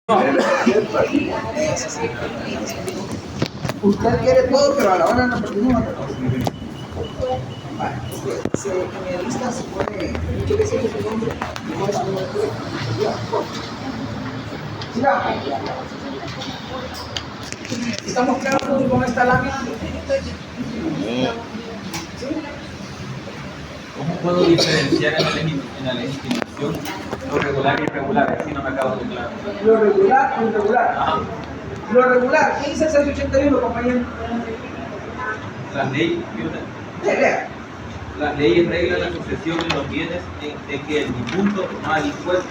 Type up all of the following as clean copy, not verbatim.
No. Usted quiere todo, pero a la hora no continúa. Vale, si el generalista se pone muchas veces su nombre, no es un nombre. ¿Estamos claros con esta lámina? ¿Sí? ¿Cómo puedo diferenciar en la legitimación lo regular y irregular? Así no me acabo de claro. Lo regular o irregular. Ajá. Lo regular, ¿qué dice el 681, compañero? Las leyes, Lea. las leyes reglan la sucesión de los bienes de que el difunto no ha dispuesto.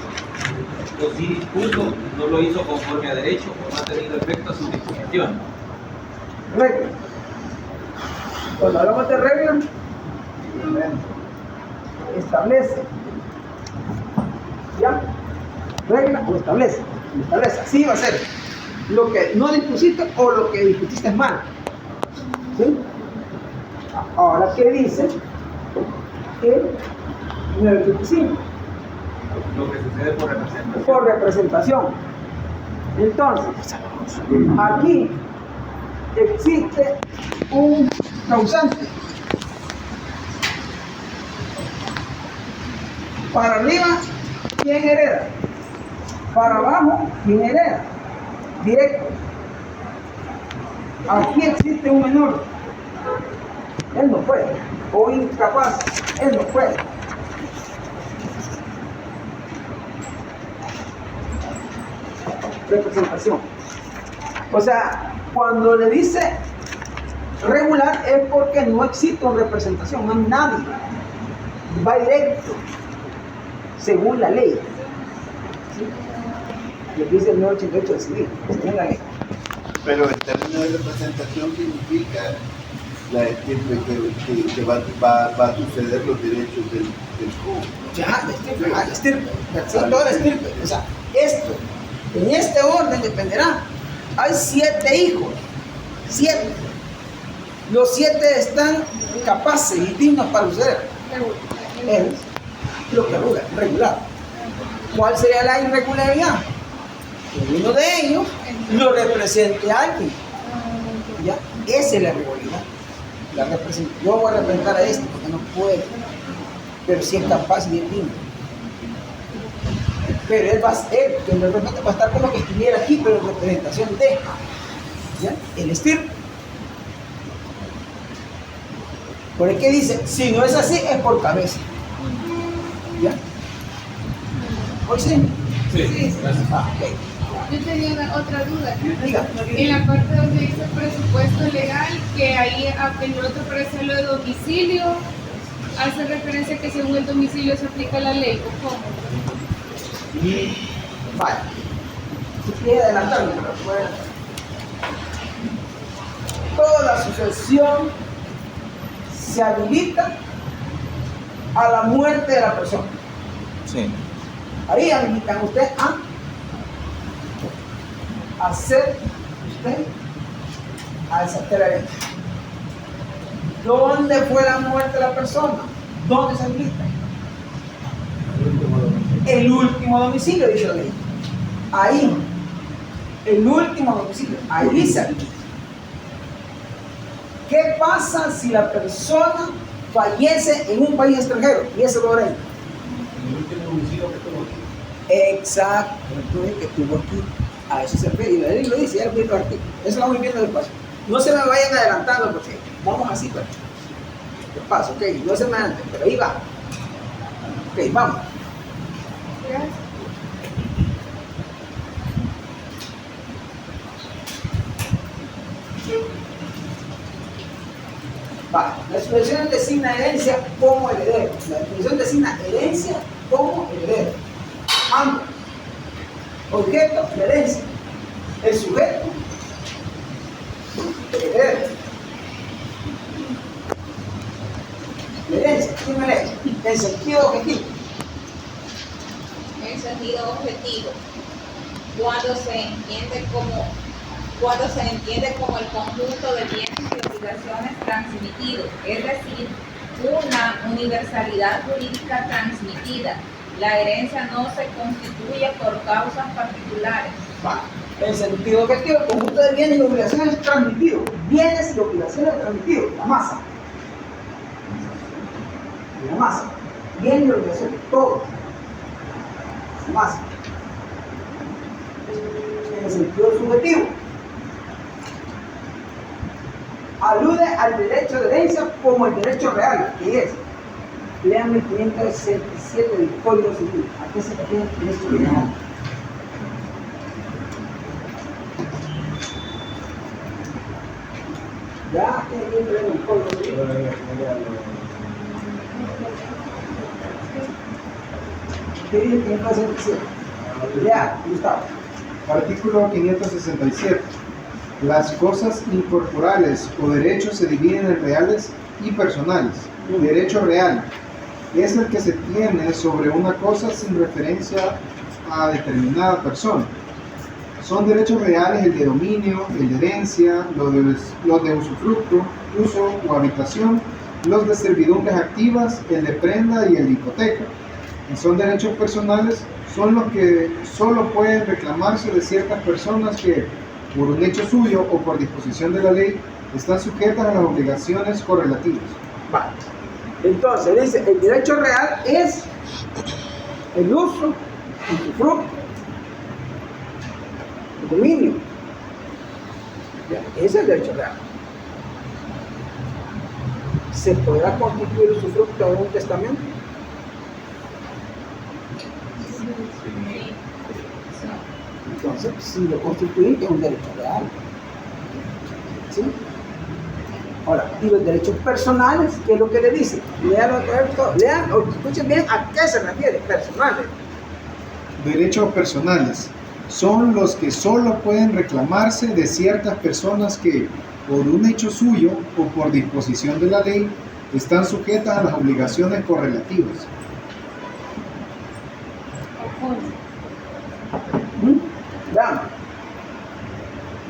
O si dispuso, no lo hizo conforme a derecho o no ha tenido efecto a su disposición. Regla. Cuando hablamos de regla, establece. ¿Ya? Regla o establece. Establece. Así va a ser. Lo que no dispusiste o lo que dispusiste es mal. ¿Sí? Ahora, ¿qué dice? El 925. Lo que sucede por representación. Por representación. Entonces, aquí existe un causante. Para arriba, ¿quién hereda? Para abajo, ¿quién hereda? Directo. Aquí existe un menor. Él no puede. O incapaz. Él no puede. Representación. O sea, cuando le dice regular es porque no existe una representación, no hay nadie. Va directo, según la ley. ¿Sí? Lo que dice el 988 del civil, según la ley. Pero el término de representación significa que va a suceder los derechos del joven. Ya, la estirpe, toda la estirpe. O sea, esto, en este orden dependerá. Hay 7 hijos, 7. Los 7 están capaces y dignos para suceder. Es lo que regular. ¿Cuál sería la irregularidad? Que uno de ellos lo represente a alguien. ¿Ya? Esa es la irregularidad. Yo voy a representar a este porque no puede, pero si es capaz y es digno. Pero él que de repente va a estar como que estuviera aquí, pero en representación de, ¿ya? El estirpe. Por el que dice, si no es así, es por cabeza. ¿Ya? ¿Hoy sí? Sí, gracias. Okay. Yo tenía otra duda. Diga. En la parte donde dice presupuesto legal, que ahí en el otro parece lo de domicilio, hace referencia que según el domicilio se aplica la ley, ¿o cómo? Vale. Si quiere adelantarme, pero puede. Toda la sucesión se habilita a la muerte de la persona. Sí. Ahí habilitan usted a hacer usted a deshacer la herencia. ¿Dónde fue la muerte de la persona? ¿Dónde se habilita? El último domicilio, dice la ley. Ahí, el último domicilio, ahí se habilita. ¿Qué pasa si la persona fallece en un país extranjero? Y eso lo haré. El último domicilio que tuvo aquí. Exacto, que tuvo aquí. A eso se refiere. Y la ley lo dice, ya lo viendo el artículo. Eso lo vamos viendo despacio. No se me vayan adelantando porque vamos así, pero despacio, ok, no se me adelanten, pero ahí va. Ok, vamos. Gracias. Va. La expresión designa herencia como heredero. La expresión designa herencia como heredero. Ambos. Objeto, la herencia. El sujeto, el heredero. La herencia, ¿quién me lee? En sentido objetivo. En sentido objetivo, cuando se entiende como el conjunto de bienes y obligaciones transmitidos, es decir, una universalidad jurídica transmitida. La herencia no se constituye por causas particulares, Va. En sentido objetivo, el conjunto de bienes y obligaciones transmitidos. Bienes y obligaciones transmitidos. La masa. La masa. Bienes y obligaciones. Todo. La masa. En el sentido subjetivo. Alude al derecho de herencia como el derecho real, que es. Lean el 567 del Código Civil. ¿A qué se refiere el derecho real? Ya tiene que leer el Código Civil. ¿Qué dice el 567? Lea, Gustavo. Artículo 567. Las cosas incorporales o derechos se dividen en reales y personales. Derecho real es el que se tiene sobre una cosa sin referencia a determinada persona. Son derechos reales el de dominio, el de herencia, los de usufructo, uso o habitación, los de servidumbres activas, el de prenda y el de hipoteca. Y son derechos personales, son los que solo pueden reclamarse de ciertas personas que, por un hecho suyo o por disposición de la ley, están sujetas a las obligaciones correlativas. Vale. Entonces dice, el derecho real es el uso, el usufructo, el dominio. Ya, ese es el derecho real. ¿Se podrá constituir el usufructo en un testamento? Entonces, si lo constituye, es un derecho real. ¿Sí? Ahora, y los derechos personales, ¿qué es lo que le dice? Lean o escuchen bien a qué se refiere, personales. Derechos personales son los que solo pueden reclamarse de ciertas personas que, por un hecho suyo o por disposición de la ley, están sujetas a las obligaciones correlativas. Vean,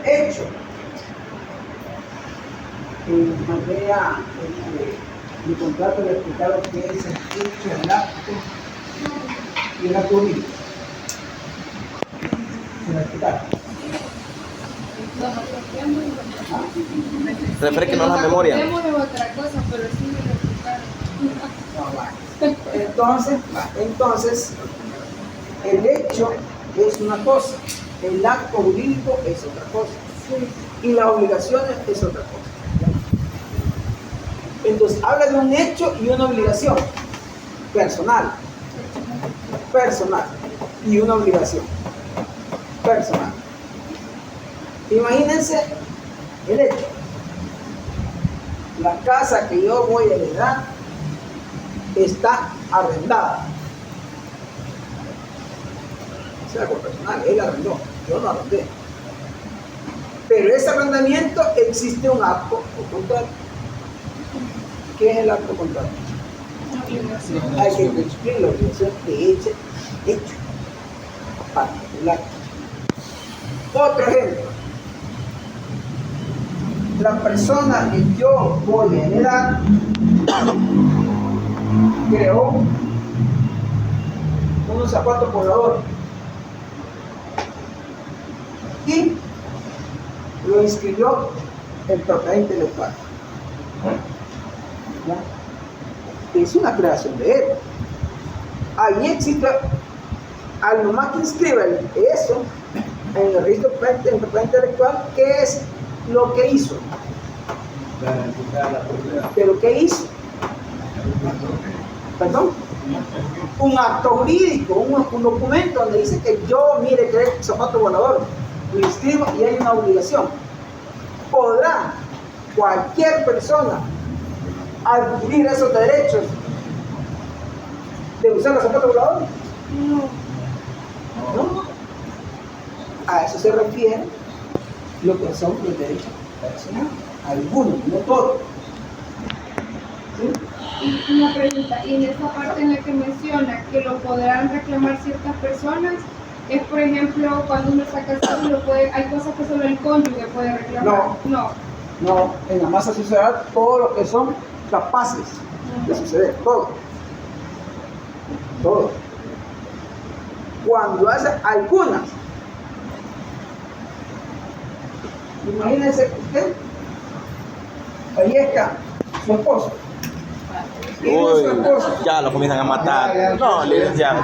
hecho en materia de contrato le explicaron que es el hecho, el acto y el acto jurídico. ¿Se lo explicaron? Refresque la memoria. De otra cosa, pero sí me lo explicaron. Entonces, el hecho es una cosa, el acto jurídico es otra cosa, y las obligaciones es otra cosa. Entonces, habla de un hecho y una obligación personal, y una obligación personal. Imagínense el hecho. La casa que yo voy a heredar está arrendada. Es algo personal, él arrendó, yo no arrendé. Pero ese arrendamiento existe un acto o contrato. ¿Qué es el acto contrato? Hay que cumplir la obligación de hecho. Particular. Otro ejemplo. La persona que yo voy a heredar creó unos zapatos voladores y lo inscribió en propiedad intelectual. ¿Ya? Es una creación de él. Ahí existe, al nomás que inscribe eso en el registro de propiedad intelectual, ¿qué es lo que hizo? ¿Pero qué hizo? ¿Perdón? Un acto jurídico, un documento donde dice que yo, mire, que es zapato volador, lo inscribo y hay una obligación. ¿Podrá cualquier persona adquirir esos derechos de usar los zapatos voladores? No. A eso se refiere lo que son los derechos personales. Algunos, no todos. ¿Sí? Una pregunta, y en esta parte en la que menciona que lo podrán reclamar ciertas personas, es por ejemplo cuando uno está casado, hay cosas que solo el cónyuge puede reclamar. No, en la masa sucederá todo lo que son capaces de suceder, todo. Cuando hace algunas Imagínense que usted fallezca su esposo. Y no su esposo. Ya lo comienzan a matar. No, licenciado.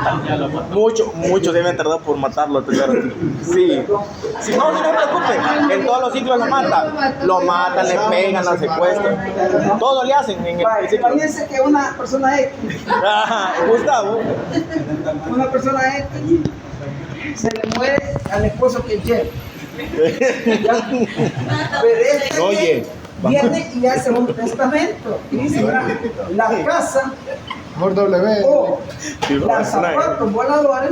Muchos deben tardar por matarlo. Sí. Si no se preocupe, en todos los ciclos lo matan. Lo matan, le pegan, lo secuestran. Todo le hacen en el ciclo. Imagínense que una persona X, Gustavo. una persona X se le muere al esposo que lleva. Pero este Oye. viene y hace un testamento y dice, la casa Por W. o los zapatos voladores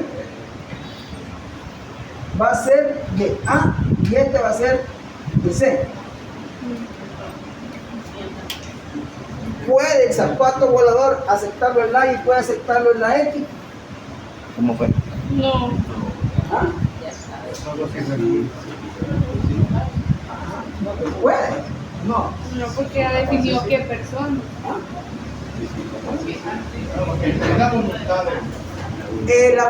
va a ser de A y este va a ser de C. ¿Puede el zapato volador aceptarlo en la y puede aceptarlo en la X? ¿Cómo fue? No. ¿Ah? No se puede. No. No, porque ya definió qué persona. La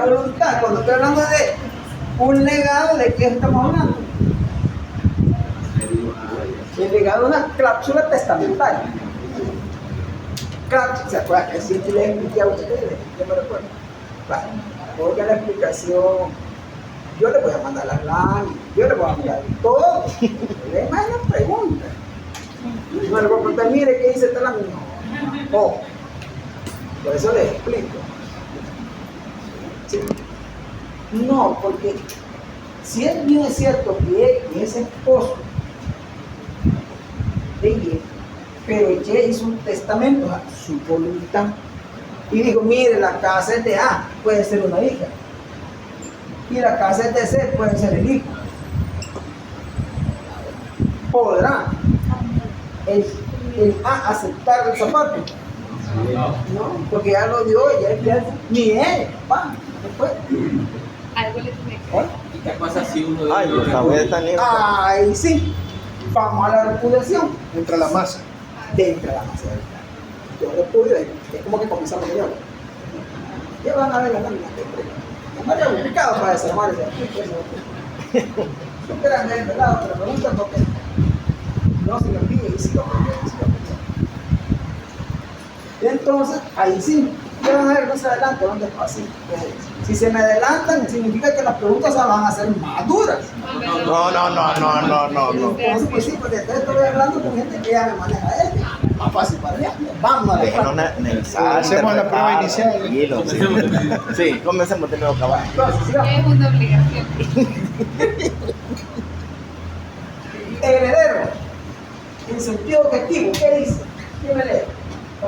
voluntad, cuando estoy hablando de un legado, ¿de qué estamos hablando? El legado de una cláusula testamentaria. ¿Se acuerdan que siempre les expliqué a ustedes? Yo me recuerdo. Vale, oiga la explicación. Yo le voy a mandar las láminas, yo le voy a mandar todo. Le mando una pregunta. No le voy a preguntar, mire, ¿qué dice esta lámina? No. Por eso les explico. ¿Sí? No, porque si es bien cierto que él es esposo de ella, pero ella hizo un testamento a su voluntad y dijo, mire, la casa es de A, puede ser una hija, y la casa es de C, puede ser el hijo. ¿Podrá el A aceptar el zapato? No, porque ya lo dio ella, ni él, papá, después. Algo le tiene que ¿Y qué pasa si uno de Ay, ellos Gustavo, está lindo. Ahí sí, vamos a la repudiación. Entra la masa. Dentro de la masa. Yo repudio, es como que comenzamos de nuevo. Ya van a ver la lámina que es más complicado para desarmar ese aspecto. Son grandes, ¿verdad? Pero me gusta porque no se me olvide y sí lo aprendí. Entonces, ahí sí, ya van a ver más adelante dónde es fácil. Si se me adelantan, significa que las preguntas van a ser más duras. No. Entonces, pues sí, porque estoy hablando con gente que ya me maneja esto. Más fácil para ella. Vamos a la Déjenos práctica. analizar. Hacemos la prueba inicial. Tranquilo, sí, comencemos de nuevo, caballo. Entonces, sigamos. Es una obligación. Heredero, en sentido objetivo, ¿qué dice? ¿Qué me lee? El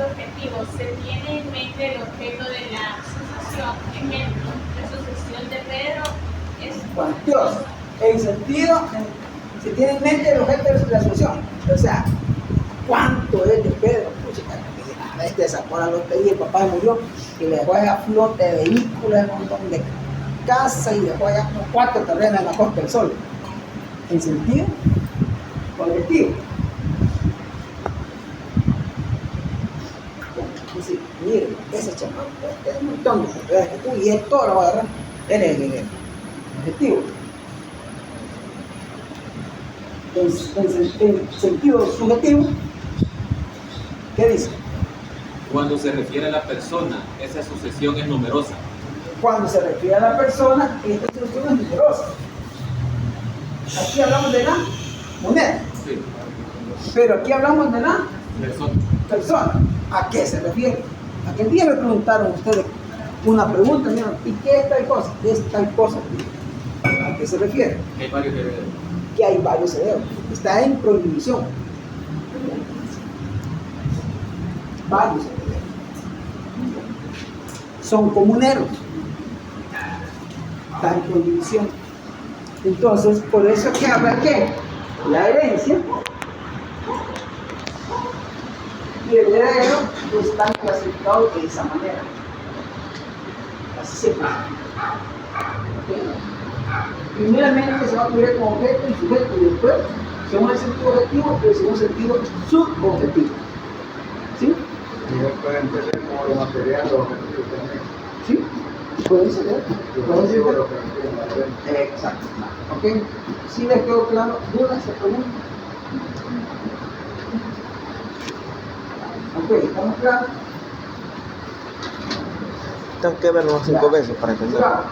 objetivo, se tiene en mente el objeto de la sucesión. Ejemplo, la sucesión de Pedro es Bueno, Dios, en sentido, se tiene en mente el objeto de la sucesión. O sea, ¿cuánto es de Pedro? Pues, a veces sacó la lotería, el papá murió y le dejó allá flote de vehículos, un montón de casas y dejó allá como 4 terrenos en la Costa del Sol. En sentido objetivo. Dice, mire, ese chamaco, este es un montón de propiedades que tú y él todo lo va a agarrar. Él es el objetivo. En sentido subjetivo, ¿qué dice? Cuando se refiere a la persona, esa sucesión es numerosa. Cuando se refiere a la persona, esta sucesión es numerosa. Aquí hablamos de la moneda, Sí, pero aquí hablamos de la persona. persona. ¿A qué se refiere? Aquel día me preguntaron ustedes una pregunta, mira, ¿y qué es tal cosa? ¿Qué es tal cosa? ¿A qué se refiere? Hay varios herederos. Que hay varios herederos. Está en prohibición. Varios herederos. Son comuneros. Está en prohibición. Entonces, por eso que habla que la herencia y el heredero están clasificados de esa manera. Así se pasa. Primeramente se va a cubrir como objeto y sujeto, y después, según el sentido objetivo, pero según el sentido subobjetivo. ¿Sí? Y después entender como lo material, los objetivos también. ¿Sí? ¿Pueden ceder? ¿Pueden ceder? Exacto. ¿Ok? ¿Sí les quedó claro? ¿Dudas o preguntas? Ok, ¿estamos claros? Tengo que verlo 5 veces para entender. Claro.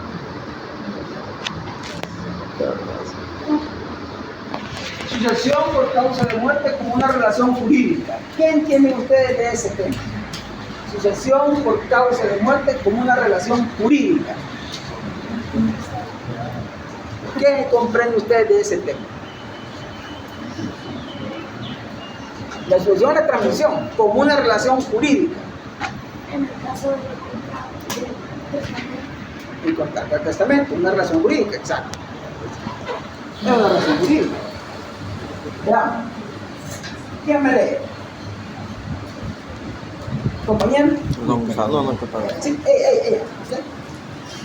Sucesión por causa de muerte como una relación jurídica. ¿Qué entienden ustedes de ese tema? Sucesión por causa de muerte como una relación jurídica. ¿Qué comprenden ustedes de ese tema? La sucesión es la transmisión como una relación jurídica. En el caso Y contrato al testamento, una relación jurídica, exacto. Es una relación jurídica. Veamos. ¿Quién me lee? ¿Compañero? No, no, no, Sí, ella. ¿Sí?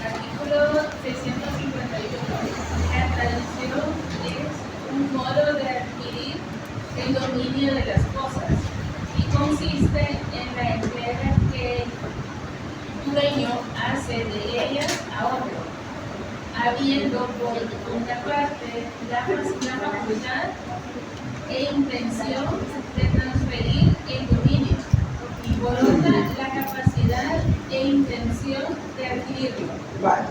Artículo 651. La tradición es un modo de adquirir el dominio de las cosas y consiste en la entrega que un dueño hace de ellas a otro, habiendo por una parte la facultad e intención de transferir el dominio y por otra la capacidad e intención de adquirirlo. Vale.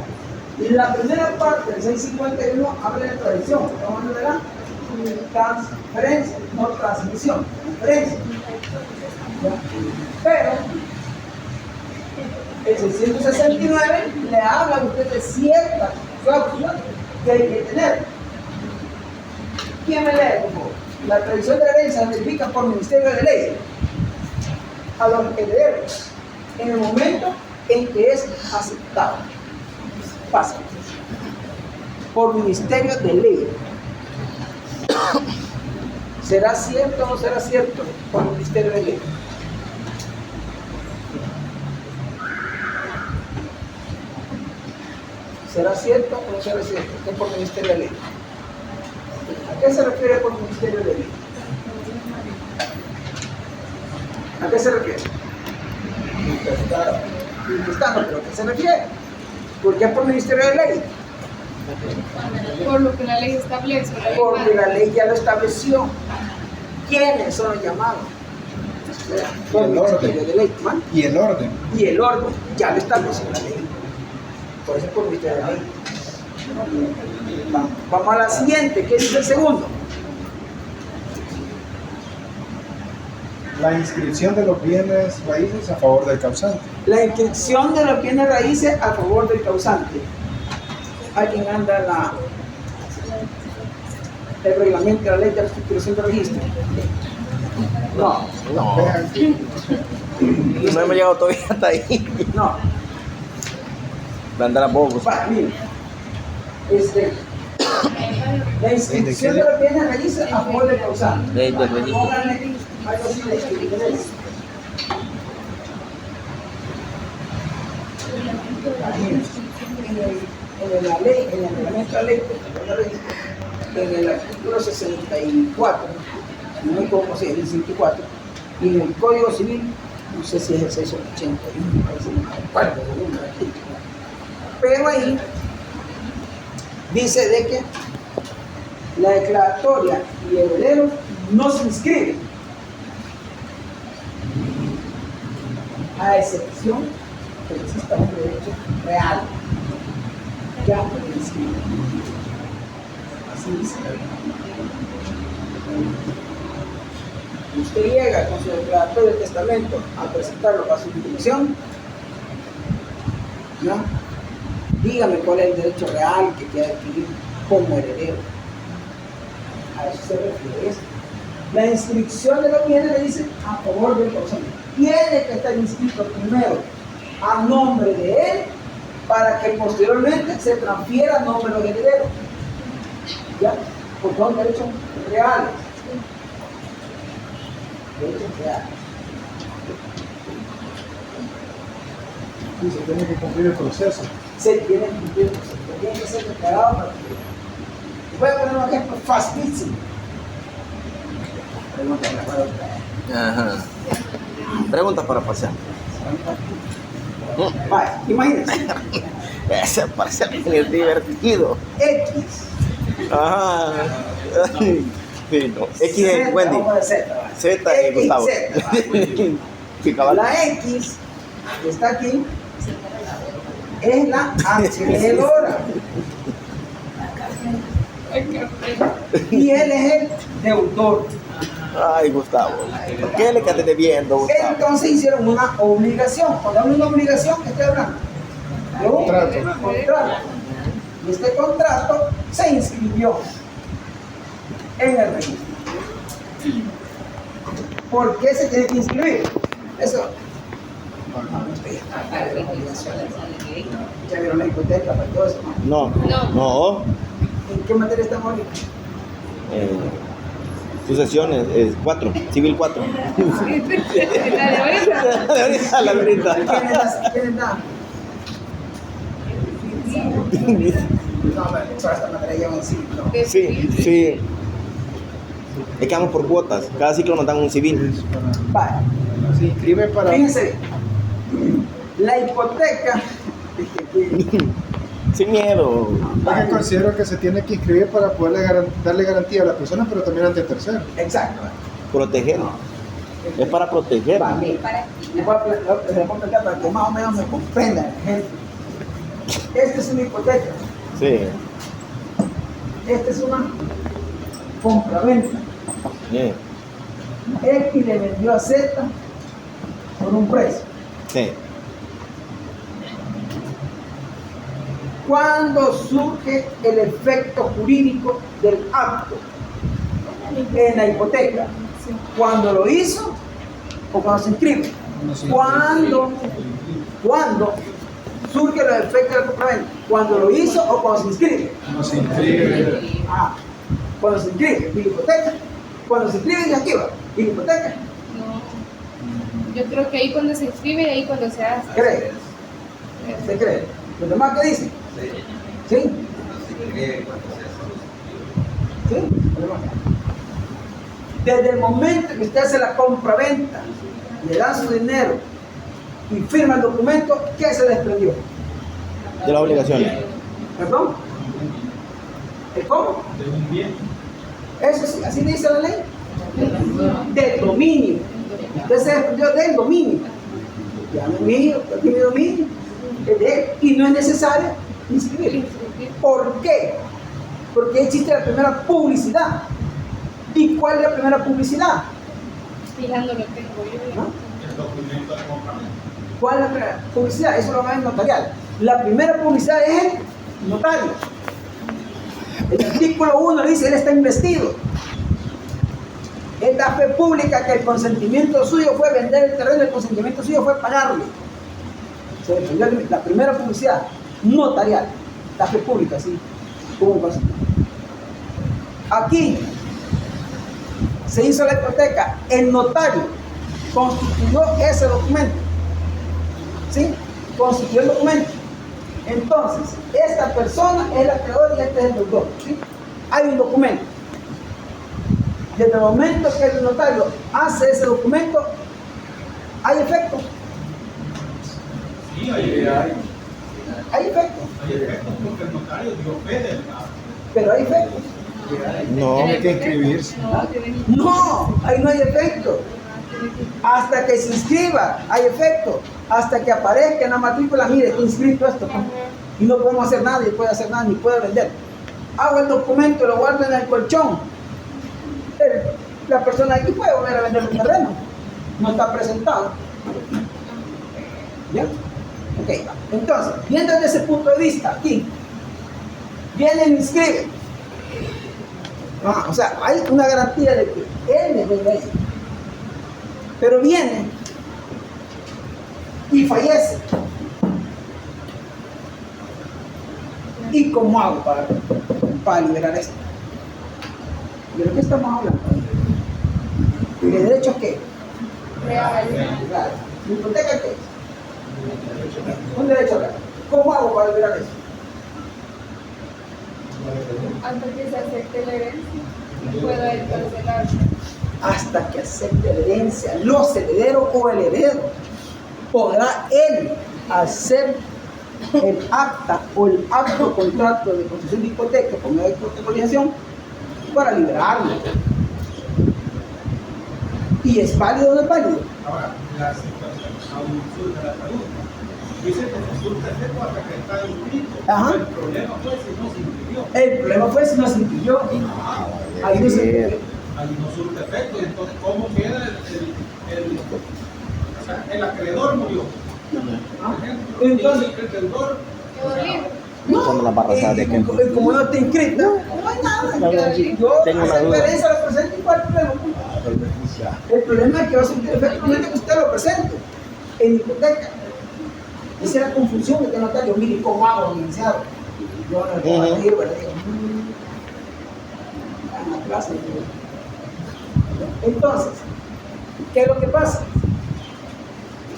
Y la primera parte del 651 habla de tradición. Estamos hablando de la transferencia, no transmisión. Transferencia. ¿Ya? Pero el 669 le habla a usted de ciertas cláusulas que hay que tener. ¿Quién me lee, por favor? La tradición de la herencia se verifica por Ministerio de Ley a los herederos en el momento en que es aceptado. Pasa por Ministerio de Ley. ¿Será cierto o no será cierto por Ministerio de Ley? ¿Será cierto o no será cierto? ¿Qué por Ministerio de Ley? ¿A qué se refiere por Ministerio de Ley? ¿A qué se refiere? Intestado, pero ¿a qué se refiere? ¿Por qué por Ministerio de Ley? Por lo que la ley establece. Porque la ley ya lo estableció. ¿Quiénes son los llamados? Por el Ministerio orden. de Ley. ¿Man? Y el orden. Y el orden ya lo estableció la ley. Por eso es por Ministerio de Ley. Vamos a la siguiente. ¿Qué dice el segundo? La inscripción de los bienes raíces a favor del causante. La inscripción de los bienes raíces a favor del causante. ¿Alguien anda el reglamento de la ley de reestructuración de registro? No. No, Vean, no hemos llegado todavía hasta ahí. No. De andar a pocos. Va, mire. La inscripción de los bienes raíces a favor del causante. Ley del registro. Pónganle algo así de escribir. En la ley, en el reglamento de la ley, en el artículo 64, no me acuerdo si es el 64, y en el Código Civil, no sé si es el 681, parece que no me acuerdo del número del artículo. Pero ahí dice de que la declaratoria y el heredero no se inscriben, a excepción de que exista un derecho real. Ya puede inscribir. Así dice la ley. Usted llega con su declaratorio de testamento a presentarlo para su inscripción, ¿no? Dígame cuál es el derecho real que quiere adquirir como heredero. A eso se refiere esto. La inscripción de los bienes le dice a favor del causante. Tiene que estar inscrito primero a nombre de él para que posteriormente se transfiera a nombre de los herederos. ¿Ya? Porque son derechos reales. Derechos reales. y se tiene que cumplir el proceso. Se tiene que cumplir el proceso. Tiene que ser declarado para que... Voy a poner un ejemplo facilísimo. Pregúntame para Ajá. Preguntas para pasear. Vaya, imagínense. Ese parece bien divertido. X. Ajá. Sí, no. X es Z, Wendy. vamos a Z. Z es Gustavo. Sí, cabal. La X que está aquí es la acreedora y él es el deudor. Ay, Gustavo. ¿Por qué le quedaste viendo, Gustavo? Entonces hicieron una obligación. Cuando hablo de una obligación, ¿qué estoy hablando? De un contrato. Y este contrato se inscribió en el registro. ¿Por qué se tiene que inscribir? Eso. ¿Ya vieron la hipoteca para todo eso? No. No. ¿En qué materia estamos ahorita? Sucesiones, 4, civil 4. La verdad. ¿Quiénes dan? No, esta materia lleva un ciclo. Sí. Es que vamos por cuotas. Cada ciclo nos dan un civil. Vale. Se inscribe para... Fíjense, la hipoteca. Sin miedo. Yo que considero que se tiene que inscribir para poder darle garantía a la persona, pero también ante terceros. Exacto. Proteger. Es para proteger. Para mí. Les voy a explicar para que más o menos me comprendan, gente. Esta es una hipoteca. Sí. Esta es una compraventa. Sí. X le vendió a Z por un precio. Sí. ¿Cuándo surge el efecto jurídico del acto en la hipoteca? ¿Cuándo lo hizo o cuando se inscribe? ¿Cuándo surge el efecto del compraventa? ¿Cuando lo hizo o cuando se inscribe? No se inscribe. Cuando se inscribe, y la hipoteca. Cuando se inscribe y activa, y la hipoteca. No. Yo creo que ahí cuando se inscribe y ahí cuando se hace. ¿Cree? ¿Se cree? ¿Los demás qué dicen? ¿Sí? ¿Sí? Desde el momento que usted hace la compra-venta, le da su dinero y firma el documento, ¿qué se desprendió? De las obligaciones. ¿Perdón? ¿El cómo? De un bien. Eso sí, así dice la ley. Del dominio. Usted se desprendió del dominio. Ya no es mío, ya tiene dominio. Es de él. Y no es necesario inscribirlo. ¿Por qué? Porque existe la primera publicidad. ¿Y cuál es la primera publicidad? Fijando lo tengo yo. ¿No? El documento de compraventa. ¿Cuál es la primera publicidad? Eso lo va a ver notarial. La primera publicidad es el notario. El artículo 1 dice, él está investido. Él da fe pública que el consentimiento suyo fue vender el terreno, el consentimiento suyo fue pagarle. Se defendió la primera publicidad notarial, la fe pública, sí, hubo un consentimiento. Aquí se hizo la hipoteca, el notario constituyó ese documento, ¿sí? Constituyó el documento. Entonces, esta persona es el acreedor y este es el deudor, ¿sí? Hay un documento. Desde el momento que el notario hace ese documento, ¿hay efecto? Sí, hay efecto. Hay efecto, Hay efecto porque el notario dio fe del acto. pero hay efecto. No. Hay que inscribirse. No, ahí no hay efecto. Hasta que se inscriba, hay efecto. Hasta que aparezca en la matrícula, mire, está inscrito esto. Y no podemos hacer nada, ni puede hacer nada, ni puede vender. Hago el documento, lo guardo en el colchón. La persona aquí puede volver a vender el terreno. No está presentado. ¿Ya? Ok, entonces, viendo desde ese punto de vista, aquí, viene y inscribe. O sea, hay una garantía de que él me vende ahí. Pero viene y fallece. ¿Y cómo hago para liberar esto? ¿De lo que estamos hablando? ¿De derechos qué? Real. Claro. ¿La hipoteca qué es? Un derecho real. ¿Cómo hago para liberar eso? Hasta que se acepte la herencia, pueda encarcelar. Hasta que acepte la herencia, los herederos o el heredero, podrá él hacer el acta o el acto contrato de concesión de hipoteca con medio de protocolización para liberarlo. ¿Y es válido o no es válido? Ahora, la situación aún surge la pregunta. Dice que resulta efecto hasta que está inscrito. Ajá. El problema fue si no se inscribió. El problema fue si no se inscribió. Ahí no se inscribió. Ahí no surte efecto. Entonces, ¿cómo queda o sea, el acreedor murió? Por ejemplo, Entonces, y el deudor, Quedó libre. No, Como la barracada de Kemp. como no te inscrita, no hay nada. Yo Tengo una esa duda. experiencia la presento y cuál es el problema. El problema es que va a sentir efectivamente que usted lo presente en hipoteca. Esa es la confusión que tiene notario. Mire, ¿cómo hago, licenciado? Yo no le puedo decir, pero digo, en la clase. Entonces, ¿qué es lo que pasa?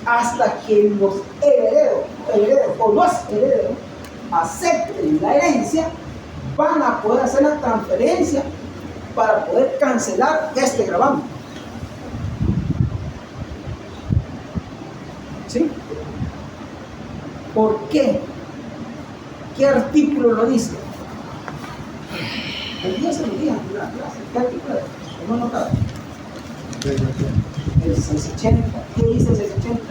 Hasta que los herederos o los herederos acepten la herencia, van a poder hacer la transferencia para poder cancelar este gravamen. ¿Sí? ¿Por qué? ¿Qué artículo lo dice? El día se lo dije en la clase. ¿Qué artículo es? ¿No notado? El 680. ¿Qué dice el 680?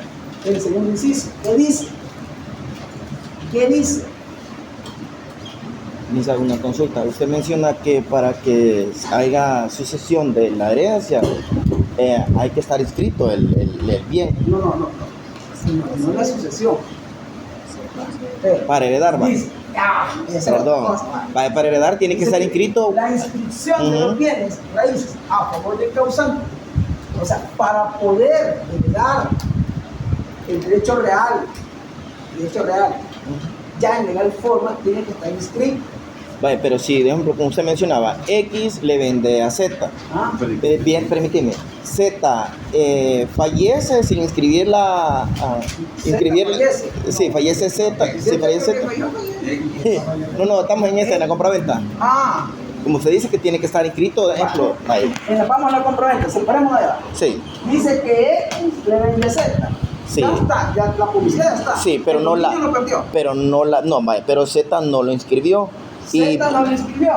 El segundo inciso. ¿Qué dice? ¿Qué dice? Les hago una consulta. Usted menciona que para que haya sucesión de la herencia hay que estar inscrito el bien No es la sucesión. para heredar. ¿Va? Dice, Perdón. Para heredar tiene que estar inscrito. La inscripción de los bienes raíces a favor del causante. O sea, para poder heredar el derecho real, ya en legal forma, tiene que estar inscrito. Vale, pero si, de ejemplo, como usted mencionaba, X le vende a Z. ¿Ah? Bien, permíteme. Z fallece sin inscribirla. Inscribirla. Fallece. Sí, fallece Z. Sí, fallece Z. No, estamos en esta, en la compraventa. Ah, Como usted dice que tiene que estar inscrito, de ejemplo, ahí. vamos a la compraventa, separemos allá. Sí, Dice que X le vende Z. Sí. Ya está, ya la publicidad ya está. sí, pero El no la. dominio lo perdió. Pero no la. No, vaya, pero Z no lo inscribió. Y Z no lo inscribió.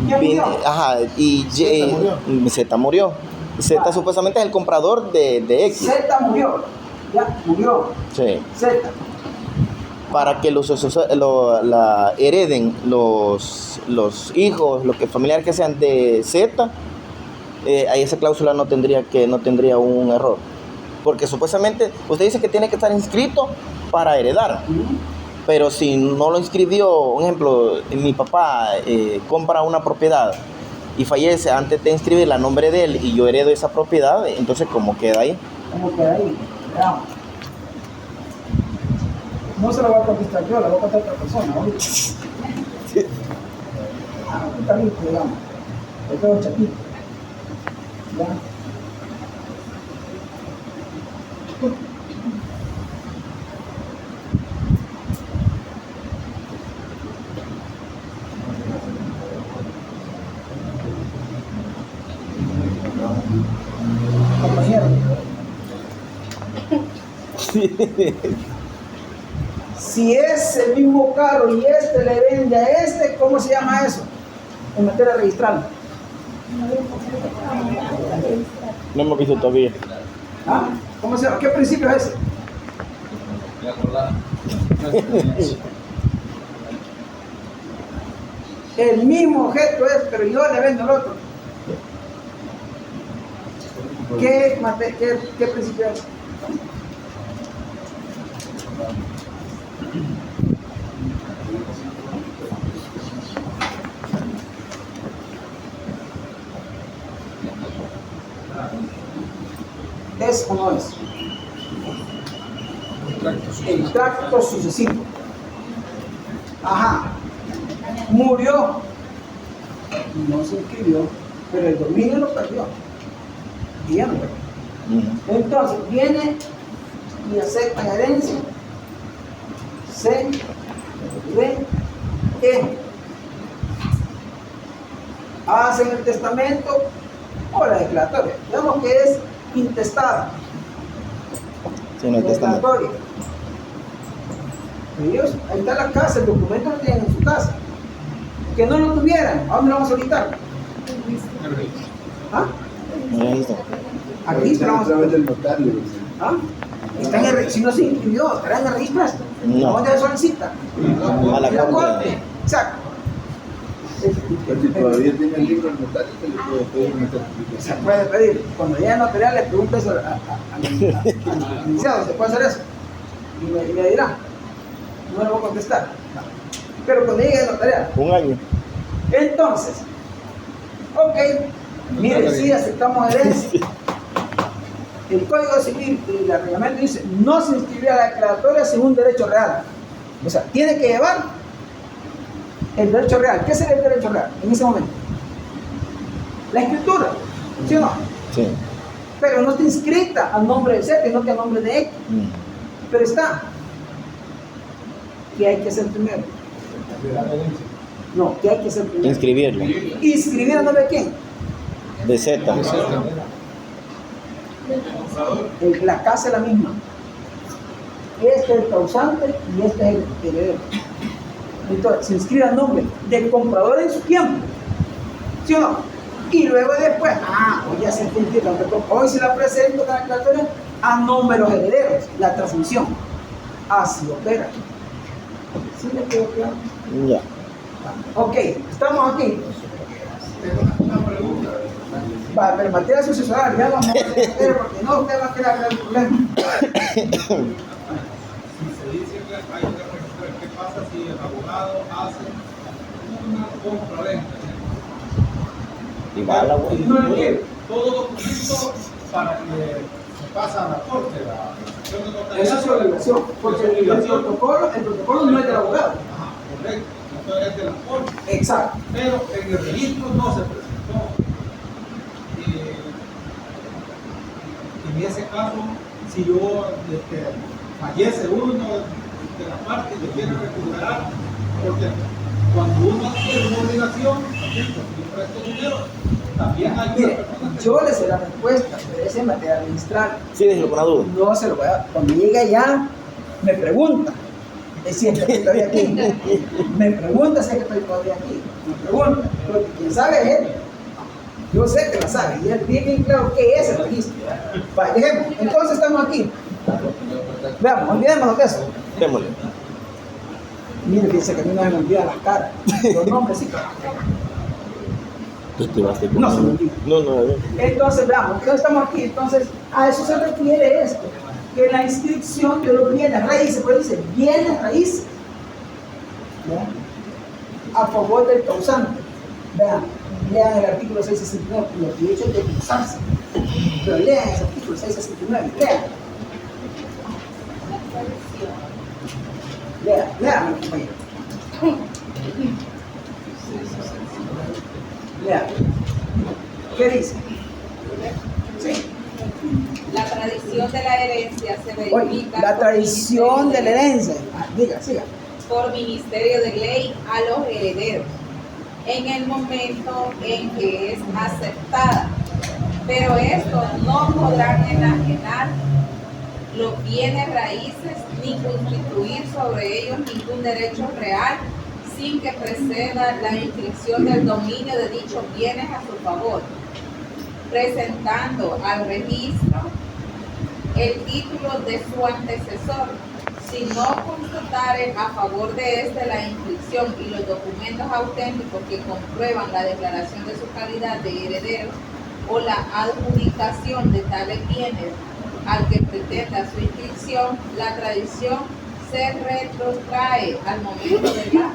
¿Quién vine- murió? ajá, y Z murió. Z Vale. supuestamente es el comprador de X. Z murió. Ya, murió. Sí. Z. Para que la hereden los hijos, los familiares que sean de Z, ahí esa cláusula no tendría un error. Porque supuestamente usted dice que tiene que estar inscrito para heredar. Pero si no lo inscribió, un ejemplo, mi papá compra una propiedad y fallece antes de inscribirla a nombre de él y yo heredo esa propiedad, entonces ¿cómo queda ahí? ¿Cómo queda ahí? Veamos. No se lo voy a contestar yo, la voy a contestar a otra persona. ¿Oíste? Un carrito, digamos. Yo tengo chatito. ¿Ya? Compañero. Si es el mismo carro y este le vende a este, ¿cómo se llama eso? En materia registral. No hemos visto todavía. ¿Ah? ¿Cómo se llama? ¿Qué principio es ese? El mismo objeto es, pero yo le vendo al otro. ¿Qué principio es? ¿Es o no es? El tracto sucesivo. Ajá. Murió. No se inscribió, pero el dominio lo perdió. Y ya no perdió. Entonces viene y acepta la herencia. C, D, E. Hacen el testamento o la declaratoria. Digamos que es intestada. Sí, no hay testamento. Declaratoria. Ellos, ahí está la casa, el documento lo tienen en su casa. Que no lo tuvieran, ¿a dónde lo vamos a solicitar? ¿Ah? Aquí a través del notario. ¿Ah? Está en el, si no se inscribió, estará en el registro esto. No. ¿A dónde se solicita? A la En la corte. corte. Exacto. Pero si todavía tiene el libro el notario, se le puede pedir una Se certificación. puede pedir. Cuando llegue el notarial le pregunta eso al iniciado, ¿se puede hacer eso? Y me dirá. No le voy a contestar. Pero cuando llegue el notarial. Un año. Entonces, ok, mire, sí aceptamos herencia. El Código Civil y el reglamento dice, no se inscribirá a la declaratoria sin un derecho real. O sea, tiene que llevar el derecho real. ¿Qué sería el derecho real en ese momento? La escritura, ¿sí o no? Sí. Pero no está inscrita al nombre de Z, sino que al nombre de X. Pero está. ¿Qué hay que hacer primero? No, ¿qué hay que hacer primero? Inscribirlo. Inscribir a nombre de quién. De Z. La casa es la misma. Este es el causante y este es el heredero. Entonces, se inscribe el nombre del comprador en su tiempo. ¿Sí o no? Y luego después, hoy ya se entiende, hoy se la presento con la declaratoria a nombre de los herederos, la transmisión. Así opera. ¿Sí le quedó claro? Ya. Ok, estamos aquí. Tengo una pregunta. Va, pero materia sucesoral, ya vamos a ver, porque no usted va a quedar el problema. Si se dice que hay que registrar, ¿qué pasa si el abogado hace una compra-venta? Y va a la web. No lo quiere. Todo documento para que se pasa a la corte, la sección de notariado. Esa es su obligación, porque el protocolo no es del abogado. Ajá, correcto. Entonces es de la corte. Exacto. Pero en el registro no se presentó. En ese caso, si yo fallece uno de la parte y le quiere recuperar, porque cuando uno tiene una obligación, yo presto dinero, también hay una Mire, persona que yo le sé la respuesta, pero ese material registral. Sí, déjelo con la duda. No se lo voy a. Cuando llegue allá, me pregunta. Es siempre que estoy aquí. Me pregunta si es que estoy todavía aquí. Me pregunta. Pero quien sabe es él. Yo sé que la sabe. Y él tiene bien claro qué es el registro. Vale, dejemos. Entonces estamos aquí. Veamos, olvidémonos de eso. Démosle. Mire, fíjense que a mí no me olvidan las caras. Los nombres sí, pero las caras. No se me olvida. No. Entonces, veamos, entonces estamos aquí. Entonces, a eso se refiere esto. Que la inscripción de los bienes raíces, pues dice bienes raíces, ¿ya? A favor del causante. Vean, lean el artículo 669, los derechos de causarse. Pero lean ese artículo 669, lean. Lean, compañero. Lean. ¿Qué dice? Sí. La tradición de la herencia se Oye, verifica la por tradición de la herencia. Diga, siga. por ministerio de ley a los herederos en el momento en que es aceptada, pero estos no podrán enajenar los bienes raíces ni constituir sobre ellos ningún derecho real sin que preceda la inscripción del dominio de dichos bienes a su favor, presentando al registro el título de su antecesor. Si no constataren a favor de este la inscripción y los documentos auténticos que comprueban la declaración de su calidad de heredero o la adjudicación de tales bienes al que pretenda su inscripción, la tradición se retrotrae al momento de la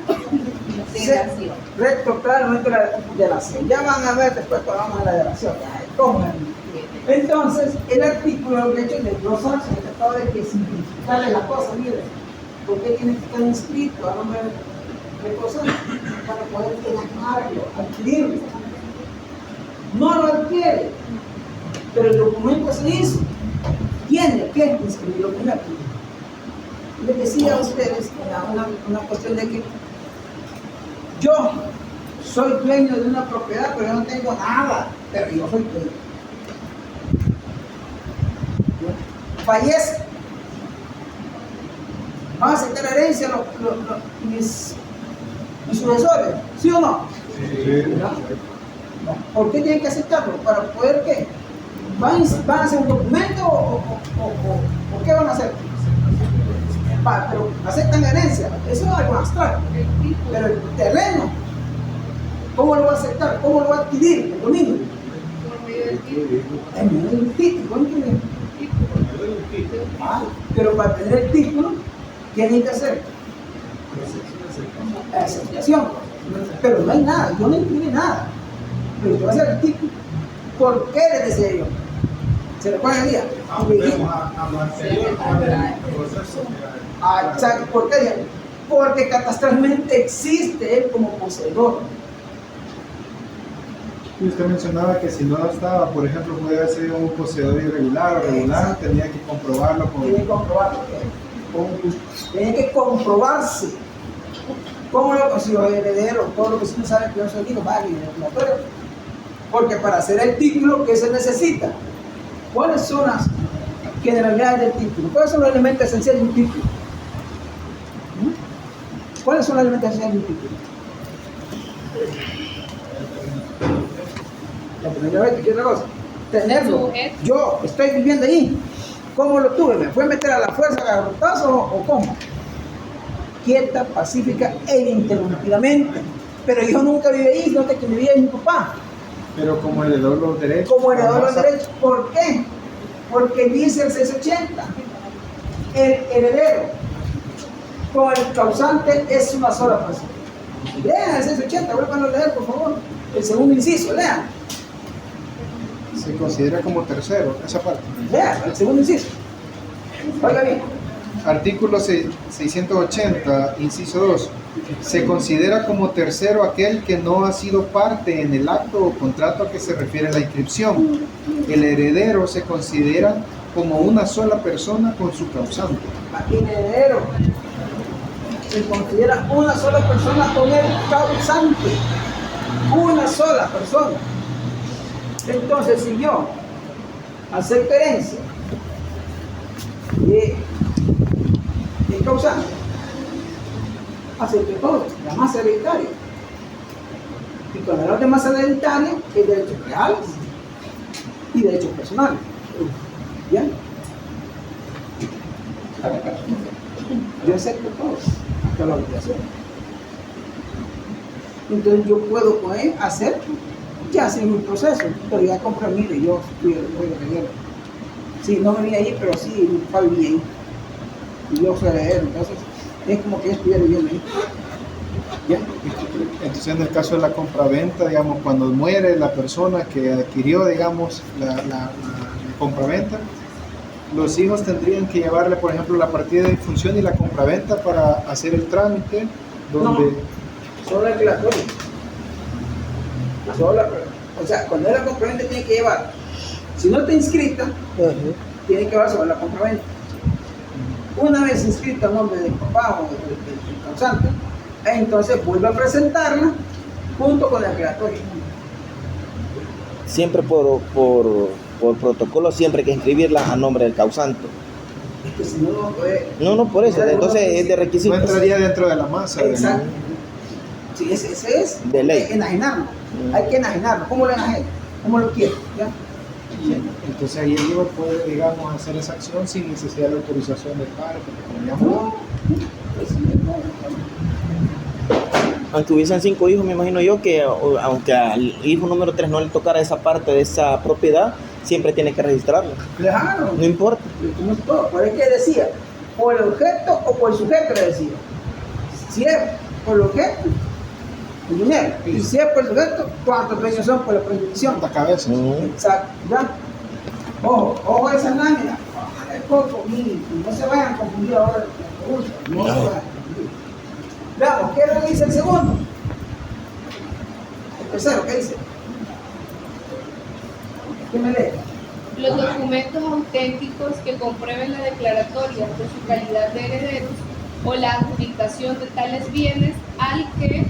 integración. Retrotrae al momento de la acción. Ya van a ver después cuando vamos a la delación. ¿Cómo es? Entonces, el artículo lo que he hecho es desglosar, se trataba de que simplificarle la cosa, mire, porque tiene que estar inscrito a nombre de cosas para poder plasmarlo, adquirirlo. No lo adquiere, pero el documento se hizo. Tiene que inscribirlo primero. Les decía a ustedes una cuestión de que yo soy dueño de una propiedad, pero yo no tengo nada, pero yo soy dueño. Fallece. van a aceptar la herencia mis sucesores, ¿sí o no? ¿No? ¿Por qué tienen que aceptarlo? ¿Para poder qué? ¿Van a hacer un documento o qué van a hacer? Pero aceptan la herencia, eso es algo abstracto. Pero el terreno, ¿cómo lo va a aceptar? ¿Cómo lo va a adquirir el dominio? Por medio del título. En medio de un título, ¿entiendes? Pero para tener el título, ¿qué necesita hacer? Aceptación. Pero no hay nada, yo no escribí nada. Pero yo voy a hacer el título. ¿Por qué les decía yo? ¿Se le pone el día? Exacto, ¿por qué? Porque catastralmente existe él como poseedor. Y usted mencionaba que si no estaba, por ejemplo, podía ser un poseedor irregular o regular, tenía que comprobarlo con... Tiene que comprobarlo. Tiene que comprobarse. ¿Cómo lo consiguió el heredero? Todo lo que sí no sabe que yo soy hijo, vale, porque para hacer el título, ¿qué se necesita? ¿Cuáles son las generalidades del título? ¿Cuáles son los elementos esenciales de un título? ¿Cuáles son los elementos esenciales de un título? La primera vez que quiero otra cosa, tenerlo. Yo estoy viviendo ahí. ¿Cómo lo tuve? ¿Me fue a meter a la fuerza a garrotazo o cómo? Quieta, pacífica e ininterrumpidamente. Pero yo nunca viví ahí, no te que vivía en mi papá. Pero como heredor los derechos. Como heredor los derechos. ¿Por qué? Porque dice el 680. El heredero con el causante es una sola persona. Lean el 680, vuelvan a leer, por favor. El segundo inciso, lean. Se considera como tercero, esa parte. Lean, el segundo inciso. Oiga bien. Artículo 680, inciso 2. Se considera como tercero aquel que no ha sido parte en el acto o contrato a que se refiere la inscripción. El heredero se considera como una sola persona con su causante. El heredero se considera una sola persona con el causante. Una sola persona. Entonces, si yo acepto herencia de el causante, acepto todo, la masa hereditaria. Y cuando hablamos de masa hereditaria, hay derechos reales y derechos personales. ¿Bien? Yo acepto todo, hasta la obligación. Entonces yo puedo con él hacer, ya sin un proceso, pero ya compromiso, yo fui el heredero. Sí, no vivía ahí, pero sí, mi papá vivía ahí. Y yo soy heredero, entonces es como que yo estuviera viviendo ahí. ¿Ya? Entonces, en el caso de la compraventa, digamos, cuando muere la persona que adquirió, digamos, la compraventa, los hijos tendrían que llevarle, por ejemplo, la partida de difunción y la compraventa para hacer el trámite, donde... No, solo el declaratorio. O sea, cuando es la compraventa tiene que llevar, si no está inscrita, tiene que llevar sobre la compraventa. Una vez inscrita el nombre del papá o del causante, entonces vuelve a presentarla junto con el declaratorio. Siempre por protocolo, siempre hay que inscribirla a nombre del causante. Es que si no, no puede. No, por eso, entonces es de requisito. No entraría dentro de la masa. Exacto. Sí, ese es de ley. Hay que enajenarlo. Hay que enajenarlo. ¿Cómo lo enajena? ¿Cómo lo quiere? ¿Ya? Entonces ahí el hijo puede, digamos, hacer esa acción sin necesidad de autorización del padre, porque como Aunque hubiesen 5 hijos, me imagino yo que aunque al hijo número 3 no le tocara esa parte de esa propiedad, siempre tiene que registrarlo. Claro. No importa. No todo. Por eso que decía, por el objeto o por el sujeto le decía. Si es por el objeto, el dinero. Y si es por el sujeto, ¿cuántos dueños son por la prohibición? la cabeza. Exacto. ¿Ya? Ojo a esa lámina. Es poco, no se vayan a confundir ahora. No se vayan a confundir. Veamos, ¿qué es lo que dice el segundo? El tercero, ¿qué dice? ¿Qué me lee? Los documentos auténticos que comprueben la declaratoria de su calidad de herederos o la adjudicación de tales bienes al que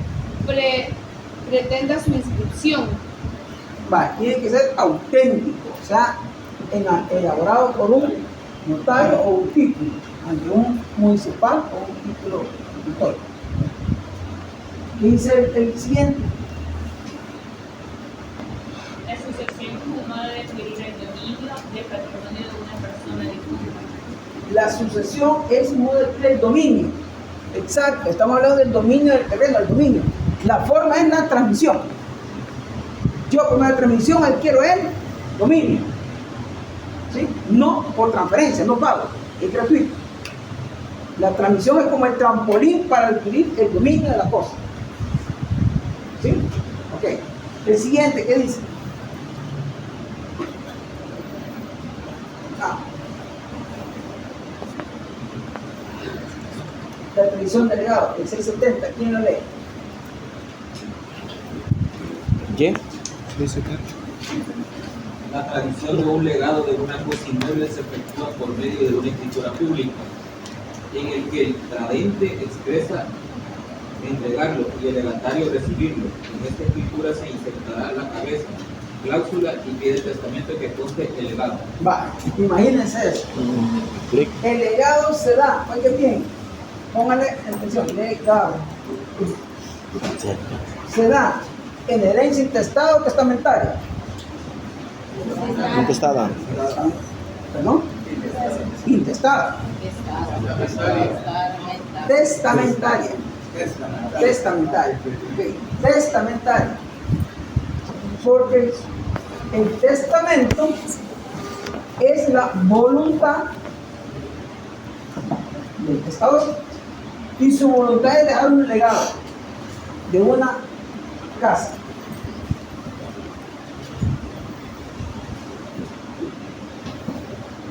pretenda su inscripción. Tiene que ser auténtico, o sea, elaborado por un notario o un título. ante un municipal o un título histórico. ¿Qué dice el siguiente? La sucesión como modo de adquirir el dominio de patrimonio de una persona difunta. La sucesión es un modo de adquirir el dominio. Exacto, estamos hablando del dominio del terreno, el dominio. La forma es la transmisión. Yo por medio de transmisión adquiero el dominio. ¿Sí? No por transferencia, no pago, es gratuito. La transmisión es como el trampolín para adquirir el dominio de la cosa. ¿Sí? Ok. El siguiente, ¿qué dice? La tradición del legado, el 670, ¿quién lo lee? ¿Qué? La tradición de un legado de una cosa inmueble se efectúa por medio de una escritura pública, en el que el tradente expresa entregarlo y el legatario recibirlo. En esta escritura se insertará la cabeza, cláusula y pie de testamento que conste el legado. Va, imagínense eso. El legado se da, oiga bien, póngale atención, legado. Se da en herencia intestada o testamentaria. Intestada. ¿Perdón? Intestada. Testamentaria. Testamentaria. Okay. Testamentaria. Porque el testamento es la voluntad del testador y su voluntad es dejar un legado de una casa.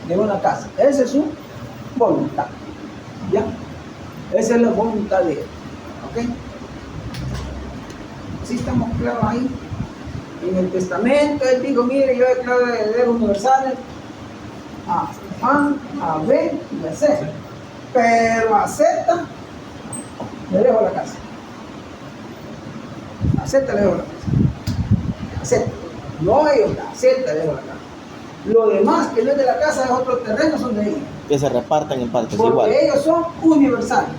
De una casa. Esa es su voluntad. ¿Ya? Esa es la voluntad de él. ¿Ok? ¿Sí estamos claros ahí? En el testamento él dijo, mire, yo declaro herederos universales a A, a B y a C. Pero a Z le dejo la casa. A Z le dejo la casa. A Z. No ellos, a Z le dejo la casa. Lo demás que no es de la casa es otro terreno, son de ellos. Que se repartan en partes porque igual. ellos son universales.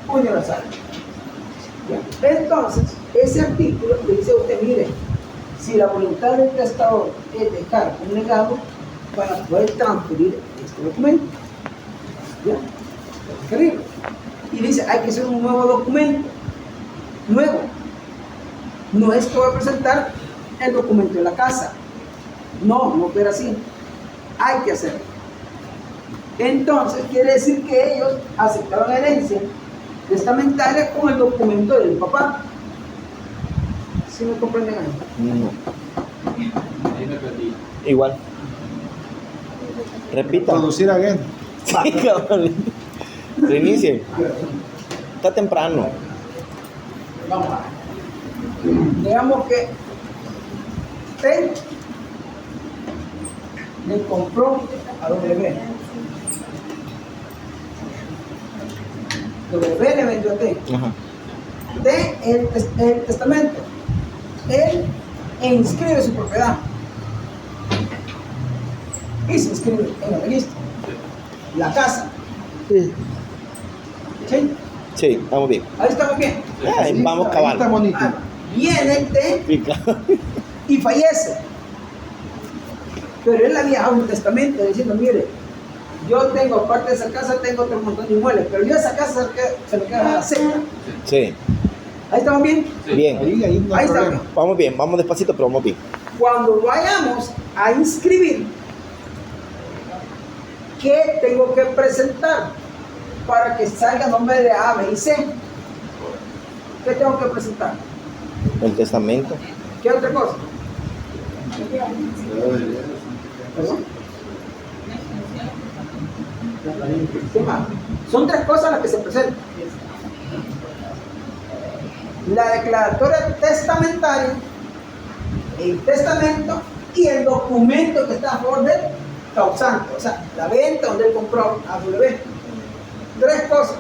Universales. ¿Ya? Entonces, ese artículo le dice a usted, mire, si la voluntad del testador es dejar un legado para poder transferir este documento. ¿Ya? Escribirlo. Y dice, hay que hacer un nuevo documento. Nuevo. No es que voy a presentar el documento de la casa. No, no opera así. Hay que hacerlo. Entonces, quiere decir que ellos aceptaron la herencia testamentaria con el documento del papá. ¿Sí me comprenden ahí? Ahí me perdí. Igual. Repita. Producir again. Sí, cabrón. Reinicie. Está temprano. Vamos a ver. Digamos que T le compró a W. W le vendió a T. Ajá. T el testamento. Él inscribe su propiedad. Y se inscribe en el registro. La casa. Sí. ¿Sí? Sí, vamos bien. Ahí estamos bien. Ay, vamos Ahí está cabal. bonito. Ah, viene T y fallece. Pero él había dejado un testamento diciendo, mire, yo tengo, aparte de esa casa, tengo otro montón de inmuebles, pero yo esa casa se lo queda a la Z. Sí. Ahí estamos bien. Bien. Ahí no hay Ahí está problema. bien. Vamos bien, vamos despacito, pero vamos bien. Cuando vayamos a inscribir, ¿qué tengo que presentar para que salga nombre de A, B y C? ¿Qué tengo que presentar? El testamento. ¿Qué otra cosa? ¿Perdón? ¿Qué más? Son tres cosas las que se presentan. La declaratoria testamentaria, el testamento y el documento que está a favor del causante, o sea, la venta donde él compró a W. Tres cosas.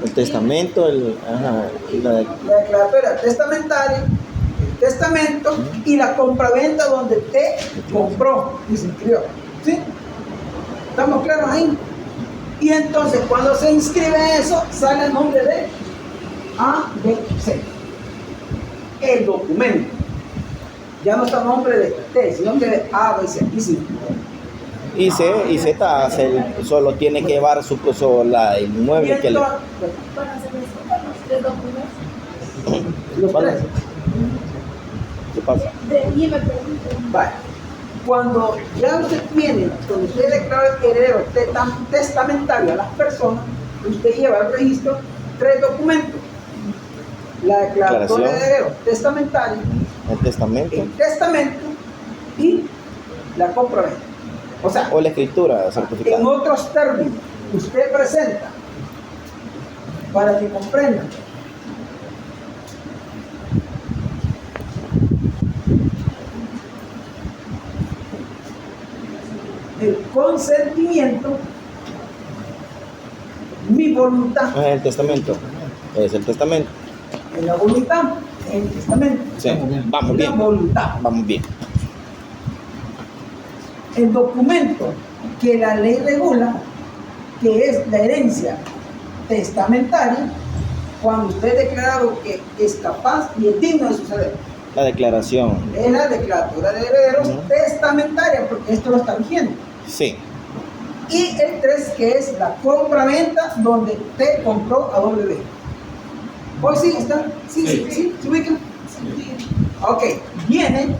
El testamento, La declaratoria testamentaria, el testamento y la compraventa donde te compró y se inscribió. ¿Sí? ¿Estamos claros ahí? Y entonces cuando se inscribe eso, sale el nombre de A, B, C. El documento. Ya no está el nombre de T, sino que de A, B, C. Y sí. Y Z solo tiene que llevar su el inmueble que le... Para hacer eso, los documentos. Los ¿Vale? tres. ¿Qué pasa? Y me pregunto. Vale. Cuando ya usted tiene, cuando usted declara heredero testamentario a las personas, usted lleva al registro 3 documentos. La declaratoria de heredero testamentario, El testamento el testamento y la compraventa. O sea, o la escritura certificada. en otros términos, usted presenta, para que comprendan, el consentimiento, mi voluntad, Es el testamento. Es el testamento. en la voluntad, en el testamento, Sí, vamos la bien. voluntad. Vamos bien. El documento que la ley regula, que es la herencia testamentaria, cuando usted ha declarado que es capaz y es digno de suceder. La declaración. Es la declaratoria de herederos testamentaria, porque esto lo está vigente. Sí. Y el 3, que es la compra-venta, donde usted compró a W. ¿Hoy sí está? Sí, ¿se ubican? Ok, viene.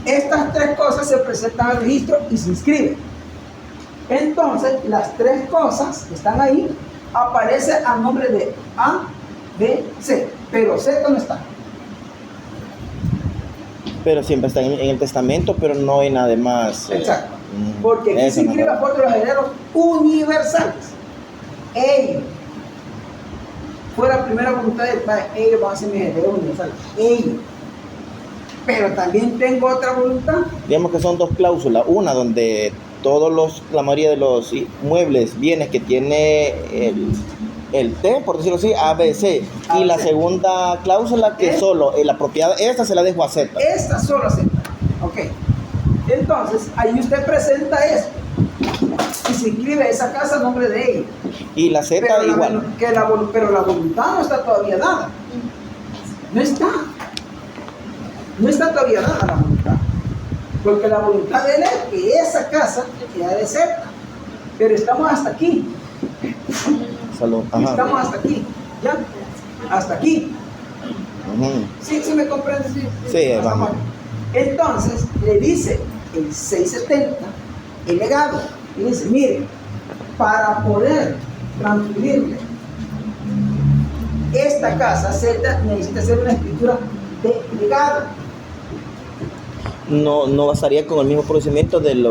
Estas 3 cosas se presentan al registro y se inscriben. Entonces, las 3 cosas que están ahí aparecen a nombre de A, B, C, pero Z no está. Pero siempre está en el testamento, pero no hay nada más. Exacto. Porque aquí Eso se no inscribe va. a favor de los herederos universales. Ellos. Fue la primera voluntad del Padre. Ellos van a ser mis herederos universales. Ellos. Pero también tengo otra voluntad. Digamos que son 2 cláusulas. Una donde la mayoría de los muebles, bienes que tiene el T, por decirlo así, A, B, C. Y la segunda cláusula que solo la propiedad, esta se la dejo a Z. Esta solo Z. Ok. Entonces, ahí usted presenta esto. Y se inscribe esa casa a nombre de ellos. Y la Z Pero igual. pero la voluntad no está todavía dada. No está. No está todavía dada la voluntad. Porque la voluntad de él es que esa casa queda de ser. Pero estamos hasta aquí. Salud. Ajá. Estamos hasta aquí. ¿Ya? Hasta aquí. Ujú. ¿Sí me comprende? Sí, vamos. Entonces, le dice el 670, el legado, y dice, mire, para poder transferirle esta casa Z, necesita hacer una escritura de legado. No bastaría con el mismo procedimiento del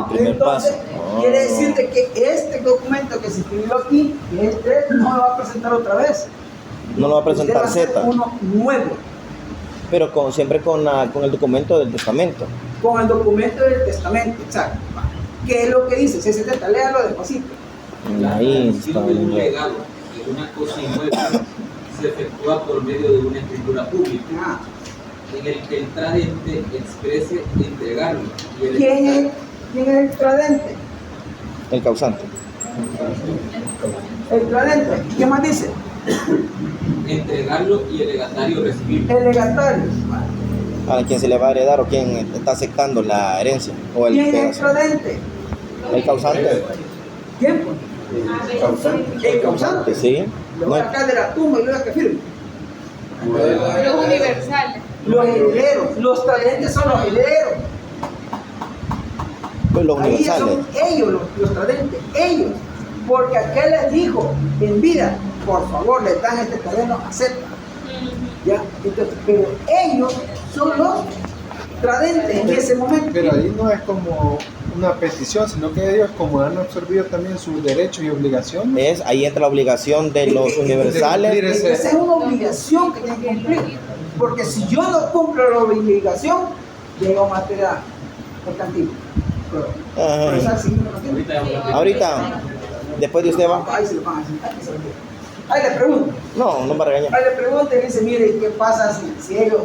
primer entonces, paso. quiere decir de que este documento que se escribió aquí, no lo va a presentar otra vez. No lo va a presentar Usted va a hacer Z. uno nuevo, Pero siempre con el documento del testamento. con el documento del testamento, exacto. ¿Qué es lo que dice? 670, léalo despacito. La Ahí está. transmisión de un legado de una cosa inmueble se efectúa por medio de una escritura pública Ah, en el que el tradente exprese entregarlo y el ¿Quién es el tradente? El causante. El tradente. ¿Qué más dice? entregarlo y el legatario recibirlo. El legatario. A quien se le va a heredar o quien está aceptando la herencia. O el ¿Quién que es el tradente? el causante. ¿Quién? El causante. Sí. Lo voy a sacar de la tumba y luego que firme. Los universales. Los herederos. Los tradentes son los herederos. Pues los Ahí universales. son ellos los tradentes. Ellos. Porque aquel les dijo en vida, por favor, les dan este terreno, acepta. ¿Ya? Entonces, pero ellos son los tradentes en ese momento. Pero ahí no es como una petición, sino que ellos, como han absorbido también sus derechos y obligaciones, Ahí entra la obligación de los universales. Esa es una obligación que tienen que cumplir. Porque si yo no cumplo la obligación, llego a materia mercantil. Pero esa es la mercantil. Ahorita, después de usted va. Ahí se lo van a decir. Ahí le pregunto. No me va a regañar. Ahí le pregunto y dice, mire, ¿qué pasa si ellos,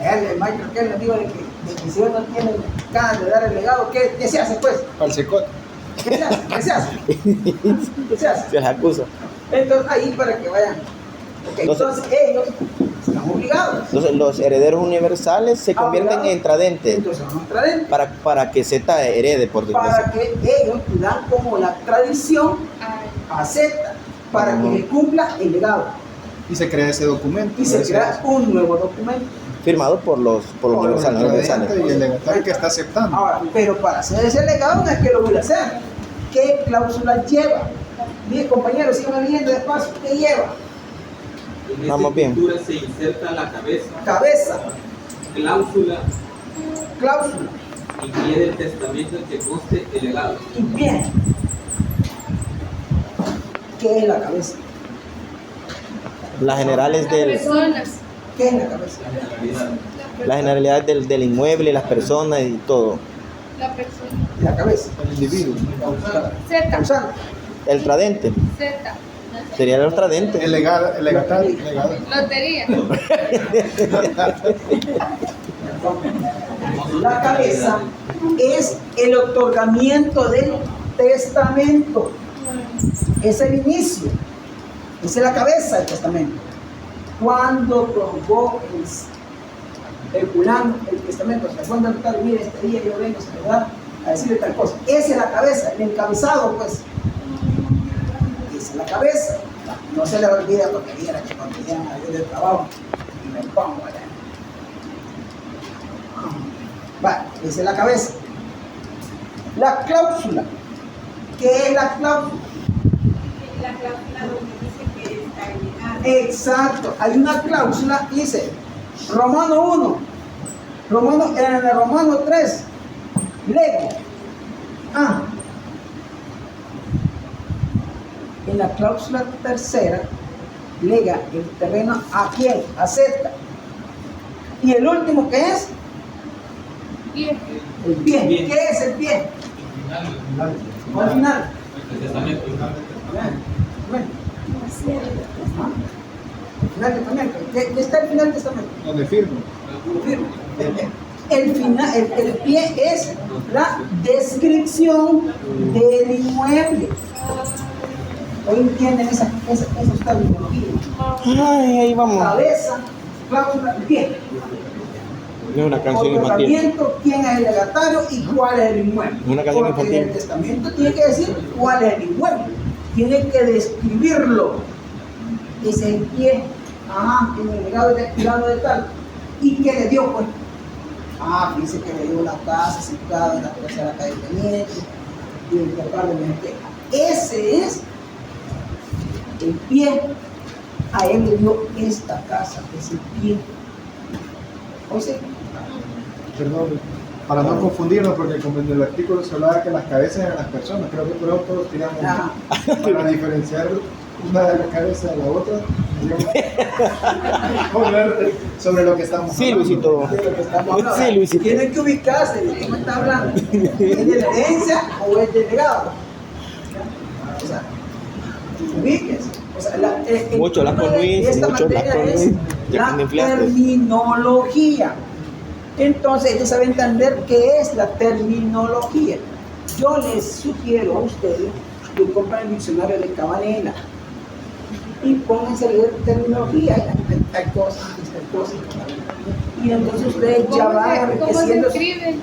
el maestro que les digo de que Y si uno tiene ganas de dar el legado, ¿qué se hace pues? Falsecote. ¿Qué se hace? ¿Qué se hace? ¿Qué se hace? Se les acusa. Entonces ahí para que vayan. Okay, entonces ellos están obligados. Entonces los herederos universales se convierten en tradentes. Entonces son los tradentes. Para que Z herede, por decirlo Para así. que ellos dan como la tradición a Z, para que le cumpla el legado. Y se crea ese documento. Y se crea un nuevo documento. Firmado por los universales. el universales. tradente y el legatario que está aceptando. Ahora, pero para hacer ese legado no es que lo voy a hacer. ¿Qué cláusula lleva? Bien, compañeros, sigan leyendo despacio. ¿Qué lleva? En Vamos esta bien. escritura se inserta la cabeza, Cabeza, cláusula cláusula y pie del testamento en que conste el legado. y bien. ¿Qué es la cabeza? Las generales del, Personas. ¿Qué es la cabeza? las generalidades del inmueble, las personas y todo. La persona. La cabeza. El individuo. Z. Causante. El tradente. Z. Sería el tradente. El legatario. El legado. Lotería. La cabeza es el otorgamiento del testamento. Es el inicio. Esa es la cabeza del testamento. Cuando promulgó el fulano el testamento, se cuando tal, mire, este día yo vengo a decirle tal cosa. Esa es la cabeza, el encabezado, pues. Esa es la cabeza. No se le olvida porque viera que cuando llegan a ir del trabajo y me pongo allá. Vale, esa es la cabeza. La cláusula. ¿Qué es la cláusula? La cláusula donde dice que está llegado. Exacto, hay una cláusula, dice Romano 1, en el Romano 3, lego. En la cláusula tercera, lega el terreno a quién, a Z. Y el último, ¿qué es? Bien. El bien. ¿Qué es el bien? Al final. El testamento. Bueno. El final del testamento. ¿Qué está el final del testamento? Donde firmo. El final, el pie es la descripción del inmueble. ¿Hoy entienden esos terminologías? Ay, ahí vamos. Cabeza, cláusula, pie. Es una canción infantil. Otorgamiento, quién es el legatario y cuál es el inmueble. Una canción Porque infantil. el testamento tiene que decir cuál es el inmueble. Tiene que describirlo. Ese es el pie. Tiene el legado de fulano de tal. ¿Y qué le dio, pues? Dice que le dio una casa situada en la tercera calle Teniente y el papá de Mejía. Ese es el pie. A él le dio esta casa, ese pie. ¿O sí? Perdón, para no confundirnos, porque como en el artículo se hablaba que las cabezas eran las personas, creo que por eso todos tiramos para diferenciar una de las cabezas de la otra. Hablar sobre lo que estamos Sí, hablando. Luisito. De lo que estamos hablando. Sí, Luisito. Tienen que ubicarse de qué me está hablando. ¿Es de la herencia o es de legado? O sea, ubíquense. O sea, Mucho las con Luis, esta mucho las materia con es Luis. Ya la que me inflaste. terminología. Entonces, ellos saben entender qué es la terminología. Yo les sugiero a ustedes que compren el diccionario de Cabanela y pónganse a leer terminología. Hay cosas. Y entonces ustedes ya van ¿Cómo se enriqueciendo. escribe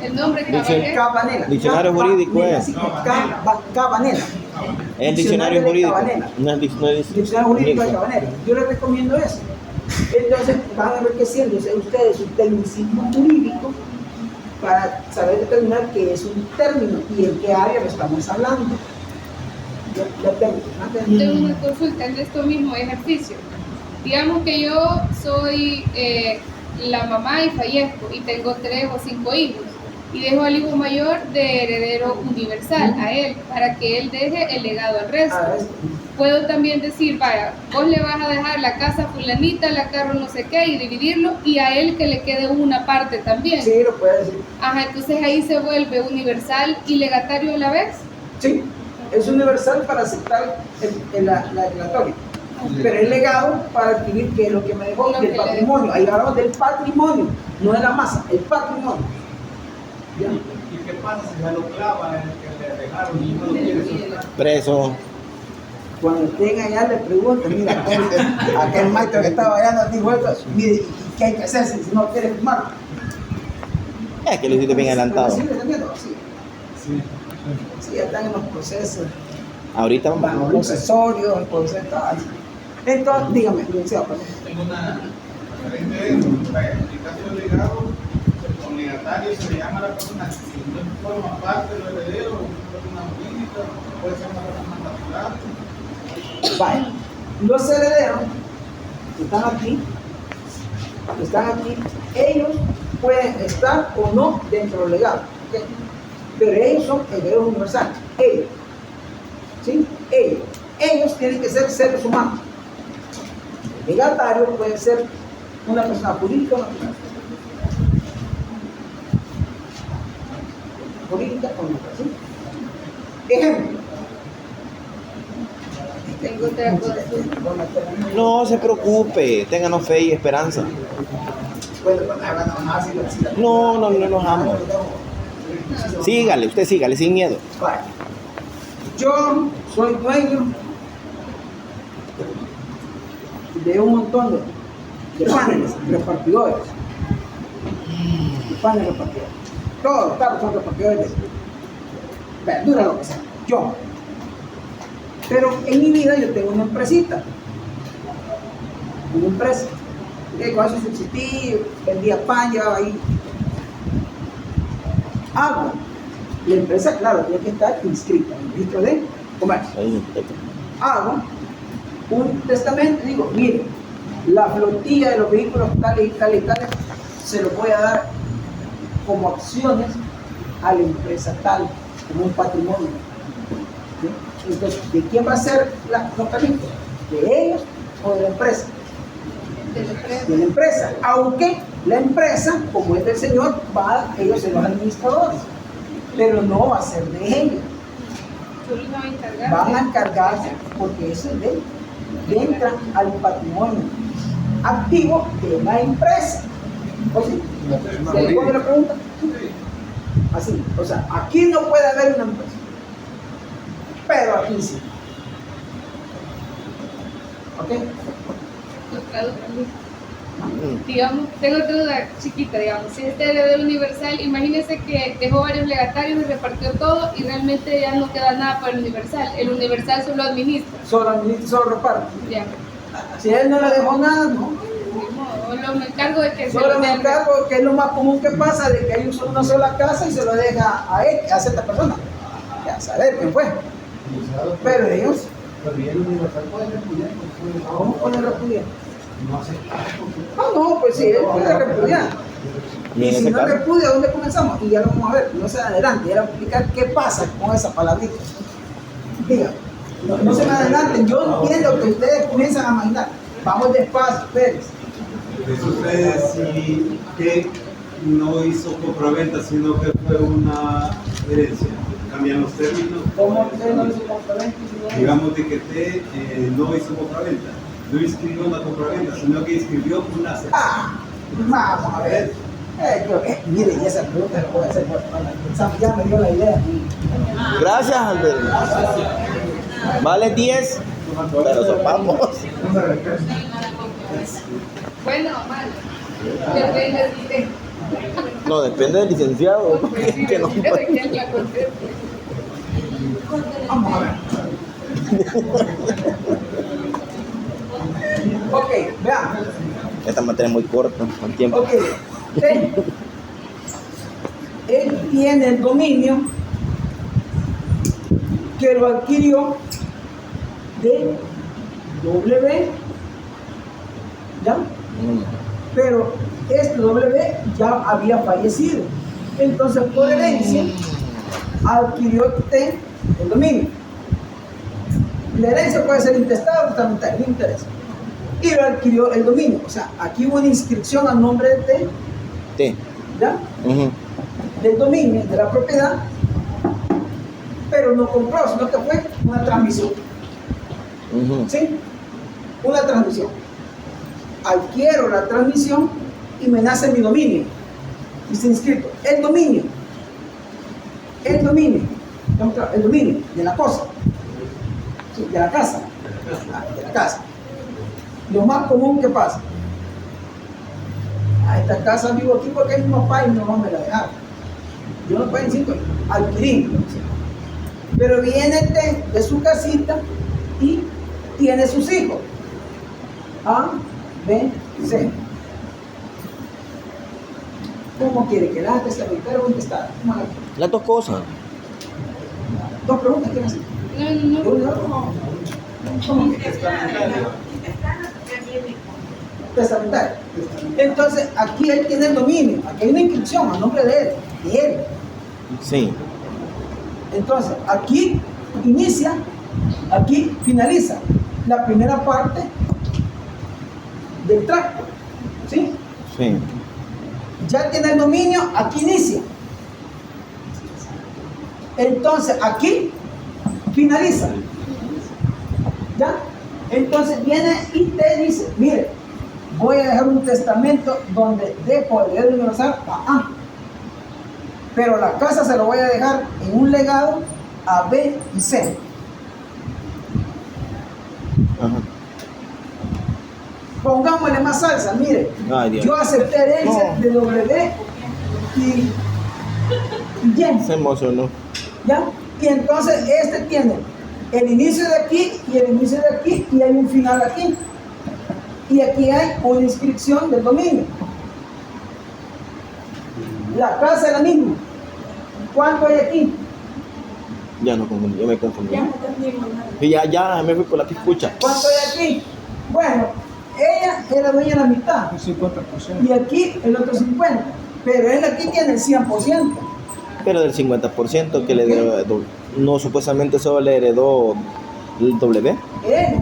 el nombre que Dice- Cabanela. Diccionario jurídico es. Cabanela. El diccionario de jurídico. Cabanela. No es Diccionario jurídico de Cabanela. Yo les recomiendo eso. Entonces van enriqueciéndose ustedes un tecnicismo jurídico para saber determinar qué es un término y en qué área lo estamos hablando. Tengo una consulta en esto mismo ejercicio. Digamos que yo soy la mamá y fallezco y tengo 3 o 5 hijos y dejo al hijo mayor de heredero universal a él para que él deje el legado al resto. Puedo también decir, vaya, vos le vas a dejar la casa a fulanita, la carro no sé qué y dividirlo y a él que le quede una parte también. Sí, lo puede decir. Entonces ahí se vuelve universal y legatario a la vez. Sí, es universal para aceptar la declaratoria. Pero es legado para adquirir que es lo que me dejó Lo del que le patrimonio. Ahí hablamos del patrimonio. no es la masa, el patrimonio. ¿Ya? ¿Y qué pasa si se lo clava en el que le dejaron y no lo quiere soltar? Preso. Cuando estén allá le preguntan, mira, aquel maestro que estaba allá nos dijo esto, mire, ¿y qué hay que hacer si no quiere firmar? Es que lo hiciste bien adelantado. Sí, ya están en los procesos. Ahorita Los vamos. procesorios, el proceso tal. Entonces, dígame, licenciado, perdón. Tengo una referente de eso. En caso de legado, el legatario se le llama a la persona si no forma parte del heredero, una persona jurídica, puede ser una persona natural. Vaya, los herederos que están aquí, ellos pueden estar o no dentro del legado, ¿ok? Pero ellos son herederos universales, ellos, ¿sí? Ellos tienen que ser seres humanos. El legatario puede ser una persona jurídica o natural. Jurídica o natural, ¿sí? Ejemplo. Tengo otra cosa. No se preocupe, ténganos fe y esperanza. No nos amo. Sígale, usted sígale, sin miedo. Vale. Yo soy dueño de un montón de paneles repartidores. Paneles repartidores. Todos los carros son repartidores de verdura, lo que sea. Yo. Pero en mi vida yo tengo una empresita. Una empresa. Y con eso subsistí, vendía pan, llevaba ahí. Hago. La empresa, claro, tiene que estar inscrita en el registro de comercio. Hago un testamento y digo, mire, la flotilla de los vehículos tales y tales y tales se los voy a dar como acciones a la empresa tal, como un patrimonio. ¿Sí? Entonces, ¿de quién va a ser los permisos? ¿De ellos o de la empresa? De la empresa. Aunque la empresa, como es del señor, ellos son los administradores, pero no va a ser de ellos. Van a encargarse porque eso es de ellos. Entra al patrimonio activo de la empresa. ¿O sí? ¿Se le pone la pregunta? Así. O sea, aquí no puede haber una empresa, pero aquí sí. ¿Ok? Digamos, tengo otra duda chiquita, digamos, si este heredero universal, imagínese que dejó varios legatarios y repartió todo y realmente ya no queda nada para el universal solo administra. Solo administra, solo reparte. Ya. Si él no le dejó nada, no. Solo me encargo de que Solo me encargo, que es lo más común que pasa, de que hay una sola casa y se lo deja a cierta persona. Ya saber quién fue. Pero ellos, ¿cómo pueden repudiar? No, pues sí, él puede repudiar. Y si no repudia, ¿dónde comenzamos? Y ya lo vamos a ver, no se adelante, ya le voy a explicar qué pasa con esa palabrita. Diga, no se me adelanten, yo entiendo que ustedes comienzan a imaginar. Vamos despacio, Pérez. ¿Qué sucede si que no hizo compraventa, sino que fue una herencia? ¿Cambian los términos? ¿Cómo usted no hizo compraventa? Digamos de que usted no hizo compraventa, no inscribió una compraventa, sino que inscribió una cesión. Vamos a ver. Mire, y esa pregunta la puedo hacer cuando ya me dio la idea. Gracias, Alberto. Vale 10, pero sopamos. Bueno, mal. Depende de usted. No, depende del licenciado. Que no. Vamos a ver. Ok, vean. Esta materia es muy corta, con tiempo. Ok. Él tiene el dominio que lo adquirió de W, ¿ya? Pero este W ya había fallecido. Entonces, por herencia, adquirió usted el dominio. La herencia puede ser intestada o testamentaria, no interesa. Y lo adquirió el dominio. O sea, aquí hubo una inscripción a nombre de Sí. ¿ya? Del dominio, de la propiedad, pero no compró, sino que fue una transmisión. ¿Sí? Una transmisión. Adquiero la transmisión y me nace mi dominio. Dice inscrito, el dominio de la cosa, sí, de la casa, de la casa. Lo más común que pasa, a esta casa vivo aquí porque es mi papá y mi mamá me la dejaron. Yo no puedo decir que adquirí, pero viene de su casita y tiene sus hijos. A, B, C. ¿Cómo quiere que la testamentaria o intestada? Las dos cosas. Dos preguntas quieren hacer. ¿Cómo que testamentaria? Entonces, aquí él tiene el dominio, aquí hay una inscripción a nombre de él. Sí. Entonces, aquí inicia, aquí finaliza la primera parte del tracto, ¿sí? Sí. Ya tiene el dominio, aquí inicia. Entonces, aquí finaliza. ¿Ya? Entonces viene y te dice, mire, voy a dejar un testamento donde dejo el heredero universal a A. Pero la casa se lo voy a dejar en un legado a B y C. Ajá. Pongámosle más salsa, mire. Ay, Dios. Yo acepté herencia de W y Y. Se emocionó. ¿Ya? Y entonces este tiene el inicio de aquí y el inicio de aquí y hay un final aquí. Y aquí hay una inscripción del dominio. La casa es la misma. ¿Cuánto hay aquí? Ya no confundí, yo me confundí. Y ya me fui por la piscucha. ¿Cuánto hay aquí? Bueno, ella era dueña de la mitad. El 50%. Y aquí el otro 50%. Pero él aquí tiene el 100%. Pero del 50% que le heredó, no supuestamente solo le heredó el W. Él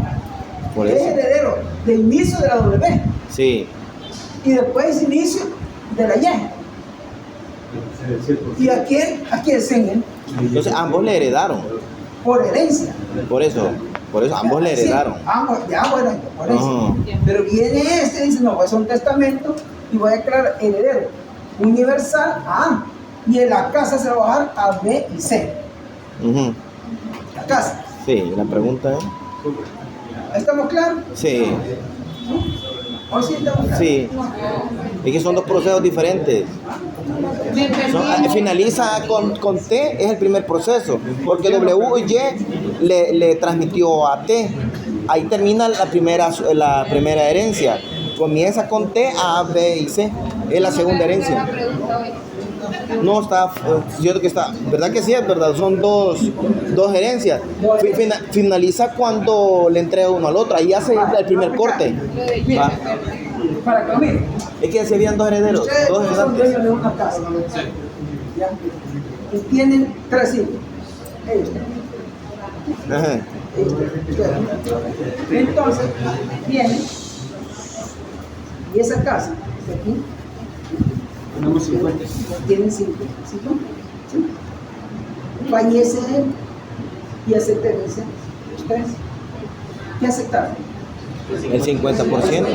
Por es eso. heredero de inicio de la W. Sí. Y después inicio de la Y. Y aquí es en Entonces ambos le heredaron. por herencia. Por eso ambos le heredaron. Sí, ambos, ya bueno, por eso. Ajá. Pero viene este y dice, no, voy a hacer un testamento y voy a declarar heredero universal a A. Y en la casa se va a bajar a B y C. Ujú. La casa. Sí, la pregunta es. ¿Estamos claros? Sí, ¿O sí estamos claros? sí. Es que son dos procesos diferentes. Finaliza con T, es el primer proceso, porque W y Y le transmitió a T. Ahí termina la primera herencia. Comienza con T, A, B y C. Es la segunda herencia. No está, cierto que está, ¿verdad que sí? Es verdad, son dos herencias. Finaliza cuando le entrega uno al otro, ahí hace el primer corte. ¿Va? Para que lo miren. Es que si habían dos herederos, Ustedes dos son heredantes. dueños de una casa. ¿Ya? Y tienen 3 hijos. Ellos. Ajá. Entonces, vienen y esa casa de aquí tienen 5. ¿Sí? Fallece él y acepta herencia los 3. ¿Qué aceptaron? El 50%.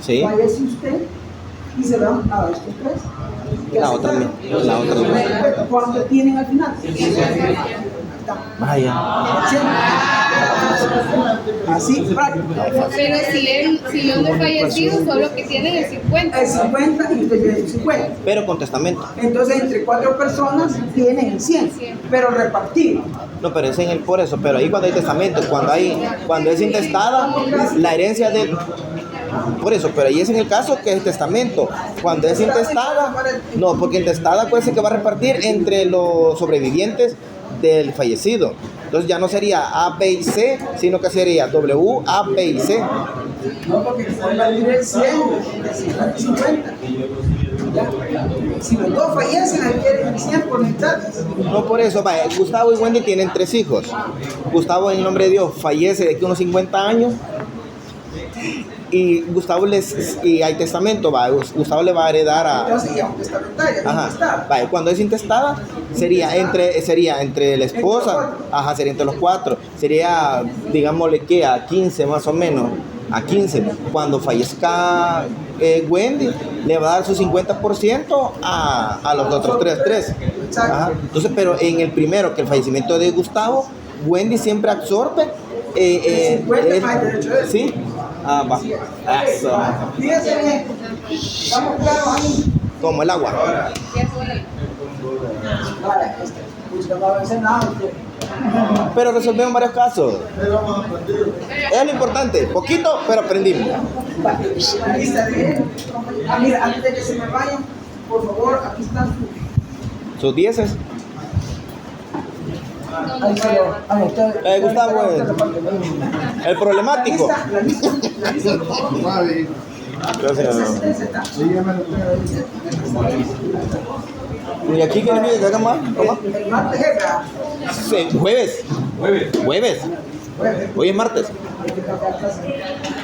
Sí. Fallece usted y se van a estos 3. La otra. ¿Cuánto tienen al final? Vaya. Así, práctico. Pero si no es fallecido, solo que tienen el 50. El 50 y usted tiene el 50. Pero con testamento. Entonces, entre 4 personas tienen el 100, pero repartido. No, pero es en el por eso, pero ahí cuando hay testamento, cuando es intestada, la herencia de. Por eso, pero ahí es en el caso que es testamento. Cuando es intestada, no, porque intestada puede ser que va a repartir entre los sobrevivientes del fallecido. Entonces ya no sería A, B y C, sino que sería W, A, B y C. No, porque va a ir el 100, el 50. ¿Ya? Si los dos fallecen, adquieren el 100 por mitades. No por eso, vaya, Gustavo y Wendy tienen 3 hijos. Gustavo, en el nombre de Dios, fallece de aquí unos 50 años. Y y hay testamento, va, Gustavo le va a heredar a. Entonces, ya un testamentario. Ajá. Vale, cuando es intestada, sería entre la esposa, ajá, sería entre los 4. Sería, digámosle que a 15 más o menos. a 15. Cuando fallezca Wendy, le va a dar su 50% a los otros tres. Ajá. Entonces, pero en el primero, que el fallecimiento de Gustavo, Wendy siempre absorbe. ¿Sí? Ah, va. Eso. Fíjense bien, estamos claros ahí. Como el agua. Vale, pues no va a vencer nada. Pero resolvemos varios casos. Es lo importante. Poquito, pero aprendimos. Aquí está bien. Ah, mira, antes de que se me vayan, por favor, aquí están Sus 10. Ahí se lo. Gustavo, el problemático. La lista, por favor. Gracias. Ese está. ¿Y aquí qué le pide que haga más? El martes es, ¿verdad? Sí, jueves. Jueves. Hoy es martes.